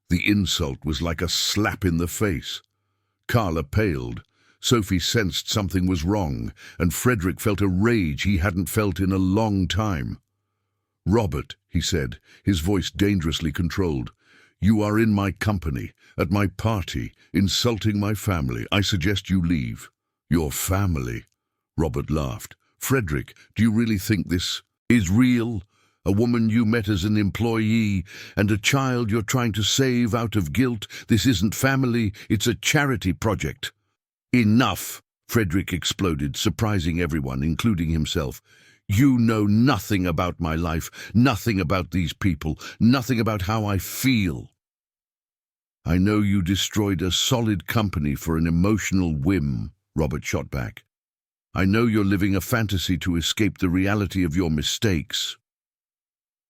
The insult was like a slap in the face. Carla paled. Sophie sensed something was wrong, and Frederick felt a rage he hadn't felt in a long time. "Robert," he said, his voice dangerously controlled, "you are in my company, at my party, insulting my family. I suggest you leave." "Your family?" Robert laughed. "Frederick, do you really think this is real? A woman you met as an employee and a child you're trying to save out of guilt? This isn't family, it's a charity project." "Enough!" Frederick exploded, surprising everyone, including himself. "You know nothing about my life, nothing about these people, nothing about how I feel." "I know you destroyed a solid company for an emotional whim," Robert shot back. "I know you're living a fantasy to escape the reality of your mistakes."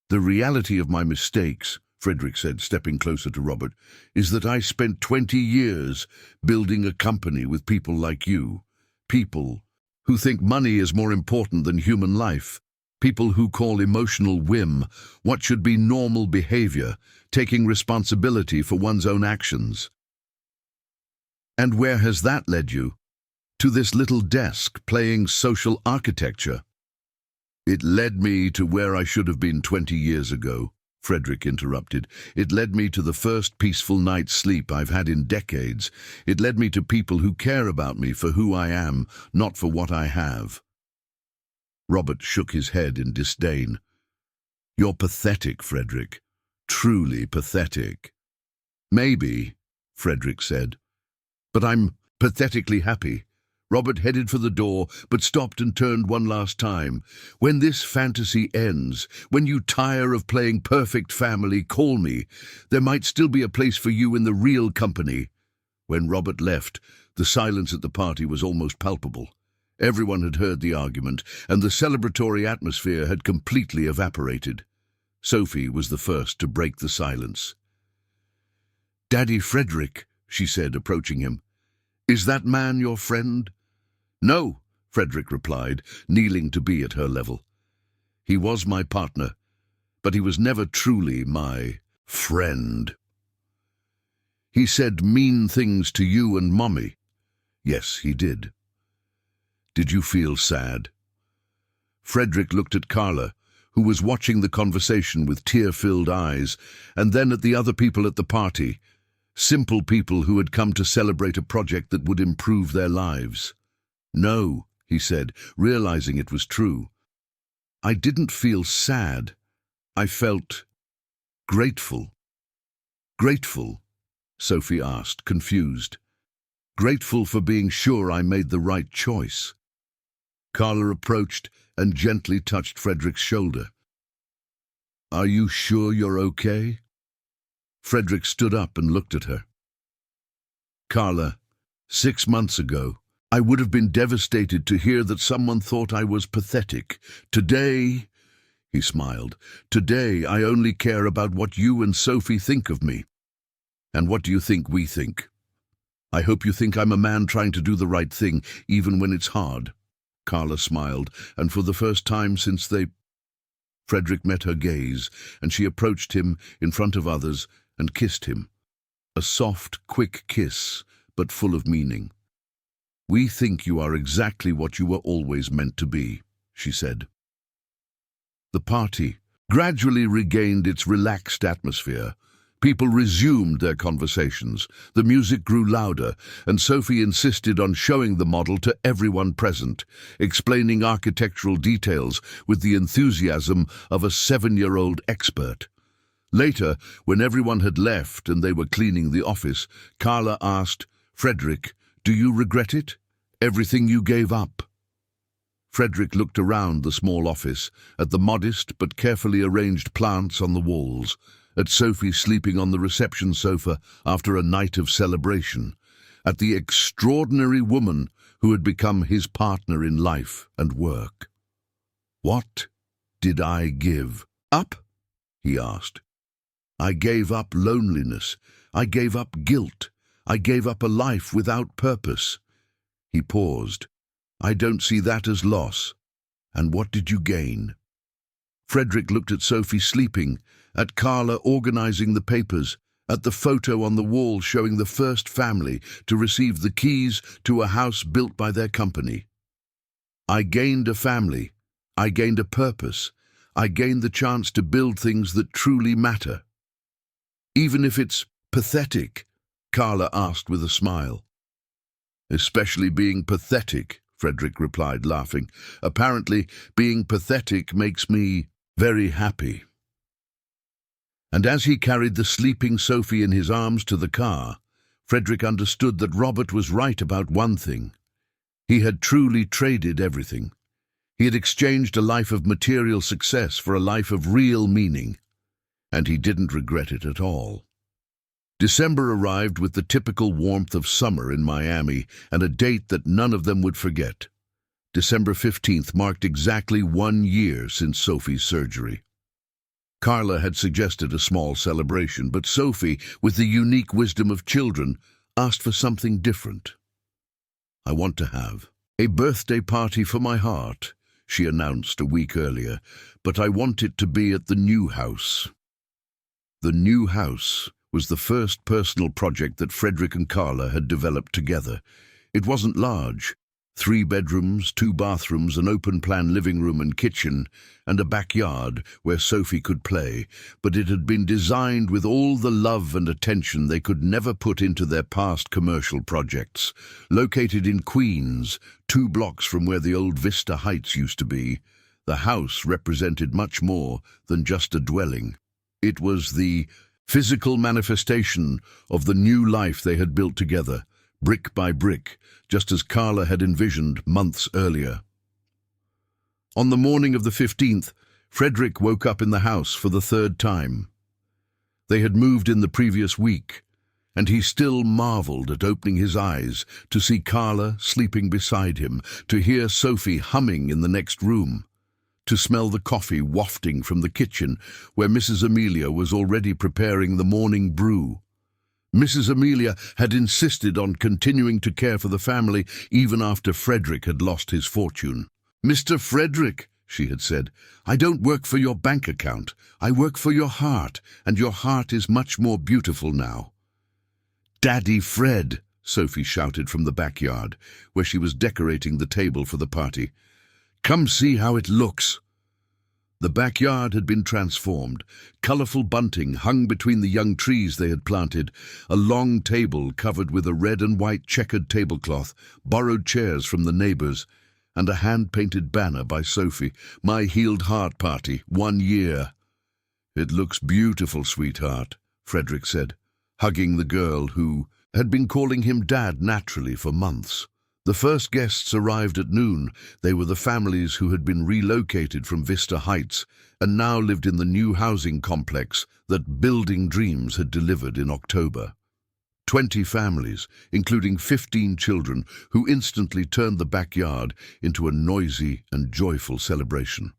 "The reality of my mistakes," Frederick said, stepping closer to Robert, "is that I spent 20 years building a company with people like you. People who think money is more important than human life. People who call emotional whim what should be normal behavior, taking responsibility for one's own actions." "And where has that led you?" "To this little desk playing social architecture." "It led me to where I should have been 20 years ago," Frederick interrupted. "It led me to the first peaceful night's sleep I've had in decades. It led me to people who care about me for who I am, not for what I have." Robert shook his head in disdain. "You're pathetic, Frederick. Truly pathetic." "Maybe," Frederick said. "But I'm pathetically happy." Robert headed for the door, but stopped and turned one last time. "When this fantasy ends, when you tire of playing perfect family, call me. There might still be a place for you in the real company." When Robert left, the silence at the party was almost palpable. Everyone had heard the argument, and the celebratory atmosphere had completely evaporated. Sophie was the first to break the silence. "Daddy Frederick," she said, approaching him. "Is that man your friend?" "No," Frederick replied, kneeling to be at her level. "He was my partner, but he was never truly my friend." "He said mean things to you and Mommy." "Yes, he did." "Did you feel sad?" Frederick looked at Carla, who was watching the conversation with tear-filled eyes, and then at the other people at the party, simple people who had come to celebrate a project that would improve their lives. "No," he said, realizing it was true. "I didn't feel sad. I felt grateful." "Grateful?" Sophie asked, confused. grateful for being sure I made the right choice. Carla approached and gently touched Frederick's shoulder. Are you sure you're okay? Frederick stood up and looked at her. Carla, 6 months ago, I would have been devastated to hear that someone thought I was pathetic. Today, he smiled, today I only care about what you and Sophie think of me. And what do you think we think? I hope you think I'm a man trying to do the right thing, even when it's hard. Carla smiled, and for the first time since Frederick met her gaze, and she approached him in front of others and kissed him. A soft, quick kiss, but full of meaning. We think you are exactly what you were always meant to be, she said. The party gradually regained its relaxed atmosphere. People resumed their conversations. The music grew louder, and Sophie insisted on showing the model to everyone present, explaining architectural details with the enthusiasm of a 7-year-old expert. Later, when everyone had left and they were cleaning the office, Carla asked, Frederick, do you regret it? Everything you gave up? Frederick looked around the small office, at the modest but carefully arranged plants on the walls, at Sophie sleeping on the reception sofa after a night of celebration, at the extraordinary woman who had become his partner in life and work. What did I give up? He asked. I gave up loneliness. I gave up guilt. I gave up a life without purpose. He paused. I don't see that as loss. And what did you gain? Frederick looked at Sophie sleeping, at Carla organizing the papers, at the photo on the wall showing the first family to receive the keys to a house built by their company. I gained a family. I gained a purpose. I gained the chance to build things that truly matter. Even if it's pathetic, Carla asked with a smile. Especially being pathetic, Frederick replied, laughing. Apparently, being pathetic makes me very happy. And as he carried the sleeping Sophie in his arms to the car, Frederick understood that Robert was right about one thing. He had truly traded everything. He had exchanged a life of material success for a life of real meaning, and he didn't regret it at all. December arrived with the typical warmth of summer in Miami and a date that none of them would forget. December 15th marked exactly 1 year since Sophie's surgery. Carla had suggested a small celebration, but Sophie, with the unique wisdom of children, asked for something different. I want to have a birthday party for my heart, she announced a week earlier, but I want it to be at the new house. The new house was the first personal project that Frederick and Carla had developed together. It wasn't large. 3 bedrooms, 2 bathrooms, an open-plan living room and kitchen, and a backyard where Sophie could play, but it had been designed with all the love and attention they could never put into their past commercial projects. Located in Queens, 2 blocks from where the old Vista Heights used to be, the house represented much more than just a dwelling. It was the physical manifestation of the new life they had built together, brick by brick, just as Carla had envisioned months earlier. On the morning of the 15th, Frederick woke up in the house for the 3rd time. They had moved in the previous week, and he still marveled at opening his eyes to see Carla sleeping beside him, to hear Sophie humming in the next room, to smell the coffee wafting from the kitchen where Mrs. Amelia was already preparing the morning brew. Mrs. Amelia had insisted on continuing to care for the family even after Frederick had lost his fortune. Mr. Frederick, she had said, I don't work for your bank account. I work for your heart, and your heart is much more beautiful now. Daddy Fred, Sophie shouted from the backyard, where she was decorating the table for the party. Come see how it looks. The backyard had been transformed. Colourful bunting hung between the young trees they had planted, a long table covered with a red and white checkered tablecloth, borrowed chairs from the neighbours, and a hand-painted banner by Sophie, My Healed Heart Party, 1 year. It looks beautiful, sweetheart, Frederick said, hugging the girl who, had been calling him Dad naturally for months. The first guests arrived at noon. They were the families who had been relocated from Vista Heights and now lived in the new housing complex that Building Dreams had delivered in October. 20 families, including 15 children, who instantly turned the backyard into a noisy and joyful celebration.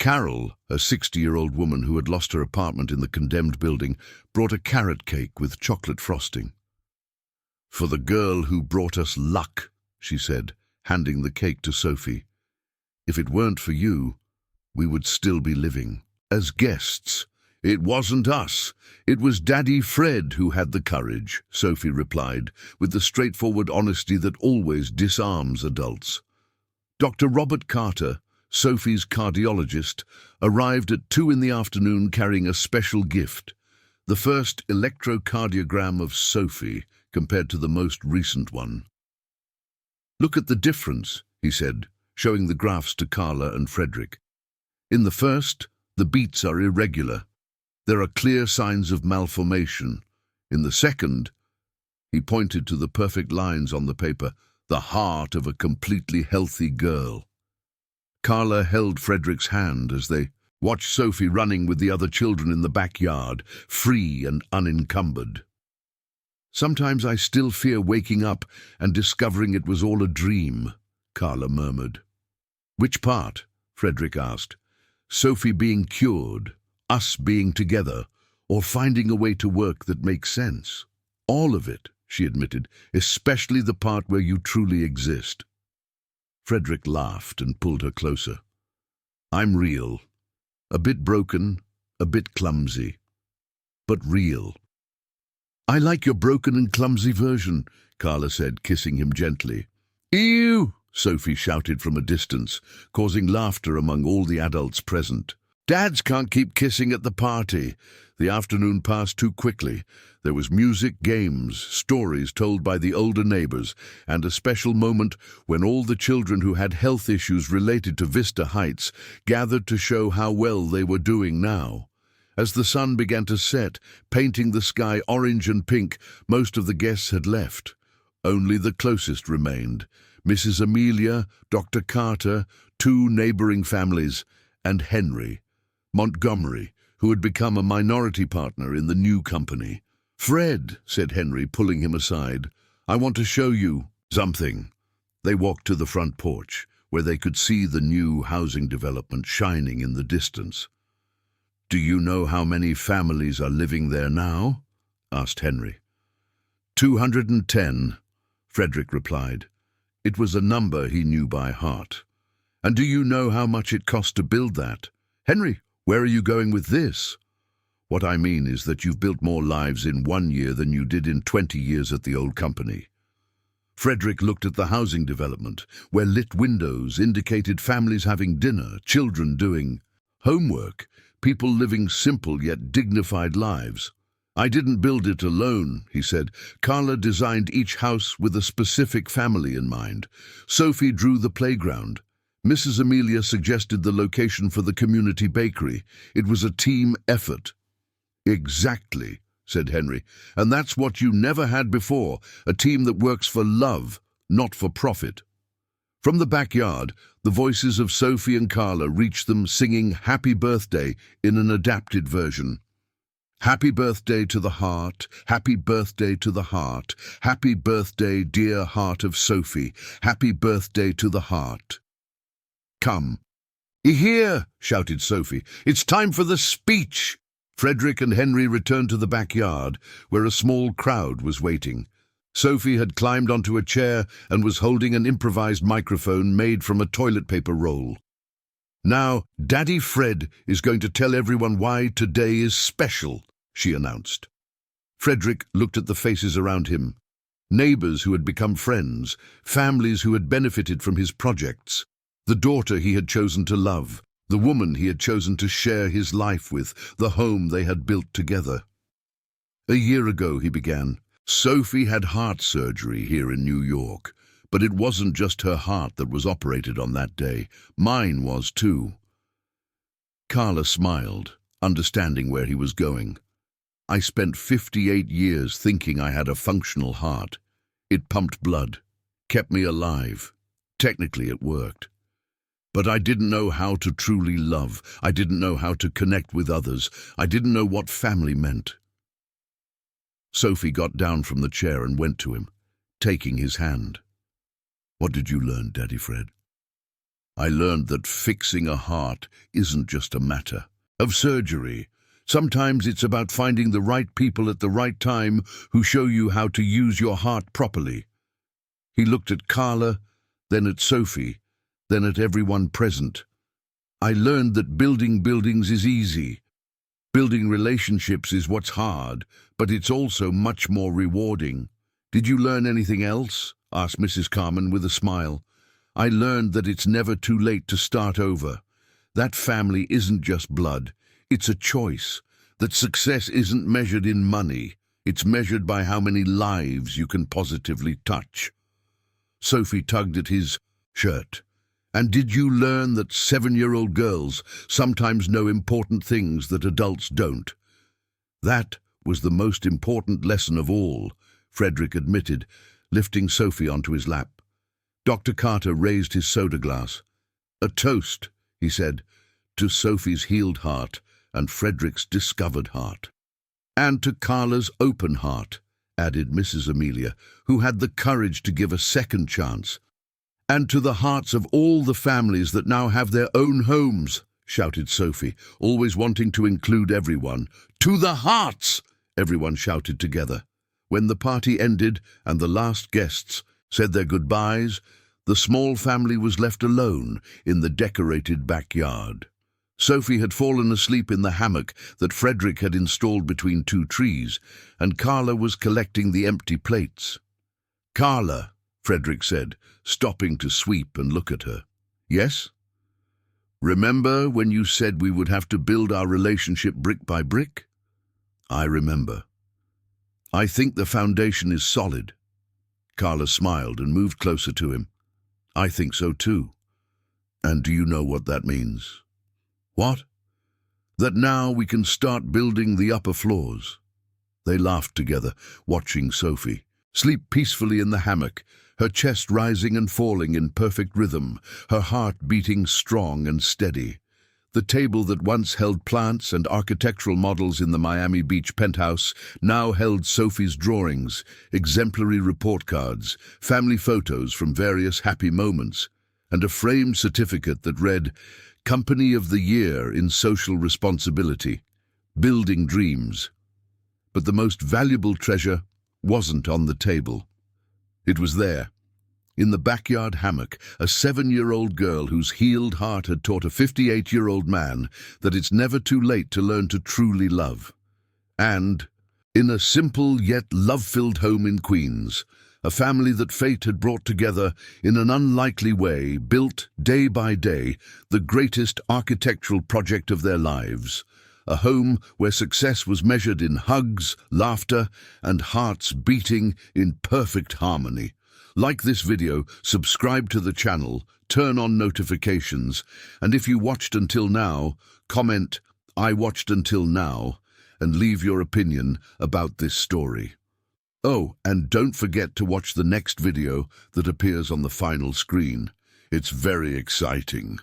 Carol, a 60-year-old woman who had lost her apartment in the condemned building, brought a carrot cake with chocolate frosting. "For the girl who brought us luck," she said, handing the cake to Sophie. "If it weren't for you, we would still be living as guests." "It wasn't us. It was Daddy Fred who had the courage," Sophie replied, with the straightforward honesty that always disarms adults. Dr. Robert Carter, Sophie's cardiologist, arrived at 2 in the afternoon carrying a special gift, the first electrocardiogram of Sophie compared to the most recent one. "Look at the difference," he said, showing the graphs to Carla and Frederick. "In the first, the beats are irregular. There are clear signs of malformation. In the second," he pointed to the perfect lines on the paper, "the heart of a completely healthy girl." Carla held Frederick's hand as they watched Sophie running with the other children in the backyard, free and unencumbered. "Sometimes I still fear waking up and discovering it was all a dream," Carla murmured. "Which part?" Frederick asked. "Sophie being cured, us being together, or finding a way to work that makes sense?" "All of it," she admitted, "especially the part where you truly exist." Frederick laughed and pulled her closer. "I'm real. A bit broken, a bit clumsy, but real." "I like your broken and clumsy version," Carla said, kissing him gently. "Ew!" Sophie shouted from a distance, causing laughter among all the adults present. "Dads can't keep kissing at the party." The afternoon passed too quickly. There was music, games, stories told by the older neighbors, and a special moment when all the children who had health issues related to Vista Heights gathered to show how well they were doing now. As the sun began to set, painting the sky orange and pink, most of the guests had left. Only the closest remained: Mrs. Amelia, Dr. Carter, 2 neighboring families, and Henry Montgomery, who had become a minority partner in the new company. "Fred," said Henry, pulling him aside, "I want to show you something." They walked to the front porch, where they could see the new housing development shining in the distance. "Do you know how many families are living there now?" asked Henry. 210, Frederick replied. It was a number he knew by heart. "And do you know how much it cost to build that?" "Henry, where are you going with this?" "What I mean is that you've built more lives in 1 year than you did in 20 years at the old company." Frederick looked at the housing development, where lit windows indicated families having dinner, children doing homework, people living simple yet dignified lives. "I didn't build it alone," he said. "Carla designed each house with a specific family in mind. Sophie drew the playground. Mrs. Amelia suggested the location for the community bakery. It was a team effort." "Exactly," said Henry. "And that's what you never had before, a team that works for love, not for profit." From the backyard, the voices of Sophie and Carla reached them singing Happy Birthday in an adapted version. "Happy birthday to the heart, happy birthday to the heart, happy birthday, dear heart of Sophie, happy birthday to the heart. Come." "Here," shouted Sophie. "It's time for the speech." Frederick and Henry returned to the backyard, where a small crowd was waiting. Sophie had climbed onto a chair and was holding an improvised microphone made from a toilet paper roll. "Now, Daddy Fred is going to tell everyone why today is special," she announced. Frederick looked at the faces around him. Neighbors who had become friends, families who had benefited from his projects, the daughter he had chosen to love, the woman he had chosen to share his life with, the home they had built together. "A year ago," he began, "Sophie had heart surgery here in New York, but it wasn't just her heart that was operated on that day. Mine was too." Carla smiled, understanding where he was going. I spent 58 years thinking I had a functional heart. It pumped blood, kept me alive. Technically, it worked. But I didn't know how to truly love. I didn't know how to connect with others. I didn't know what family meant. Sophie got down from the chair and went to him, taking his hand. "What did you learn, Daddy Fred?" "I learned that fixing a heart isn't just a matter of surgery. Sometimes it's about finding the right people at the right time who show you how to use your heart properly." He looked at Carla, then at Sophie, then at everyone present. "I learned that building buildings is easy. Building relationships is what's hard, but it's also much more rewarding." "Did you learn anything else?" asked Mrs. Carmen with a smile. "I learned that it's never too late to start over. That family isn't just blood, it's a choice. That success isn't measured in money, it's measured by how many lives you can positively touch." Sophie tugged at his shirt. "And did you learn that 7-year-old girls sometimes know important things that adults don't?" "That was the most important lesson of all," Frederick admitted, lifting Sophie onto his lap. Dr. Carter raised his soda glass. "A toast," he said, "to Sophie's healed heart and Frederick's discovered heart." "And to Carla's open heart," added Mrs. Amelia, who had the courage to give a second chance. "And to the hearts of all the families that now have their own homes," shouted Sophie, always wanting to include everyone. "To the hearts!" everyone shouted together. When the party ended and the last guests said their goodbyes, the small family was left alone in the decorated backyard. Sophie had fallen asleep in the hammock that Frederick had installed between 2 trees, and Carla was collecting the empty plates. "Carla," Frederick said, stopping to sweep and look at her. "Yes?" "Remember when you said we would have to build our relationship brick by brick?" "I remember. I think the foundation is solid." Carla smiled and moved closer to him. "I think so too. And do you know what that means?" "What?" "That now we can start building the upper floors." They laughed together, watching Sophie sleep peacefully in the hammock, her chest rising and falling in perfect rhythm, her heart beating strong and steady. The table that once held plants and architectural models in the Miami Beach penthouse now held Sophie's drawings, exemplary report cards, family photos from various happy moments, and a framed certificate that read, "Company of the Year in Social Responsibility, Building Dreams." But the most valuable treasure wasn't on the table. It was there, in the backyard hammock, a 7-year-old girl whose healed heart had taught a 58-year-old man that it's never too late to learn to truly love. And, in a simple yet love-filled home in Queens, a family that fate had brought together in an unlikely way, built, day by day, the greatest architectural project of their lives. A home where success was measured in hugs, laughter, and hearts beating in perfect harmony. Like this video, subscribe to the channel, turn on notifications, and if you watched until now, comment, "I watched until now," and leave your opinion about this story. Oh, and don't forget to watch the next video that appears on the final screen. It's very exciting.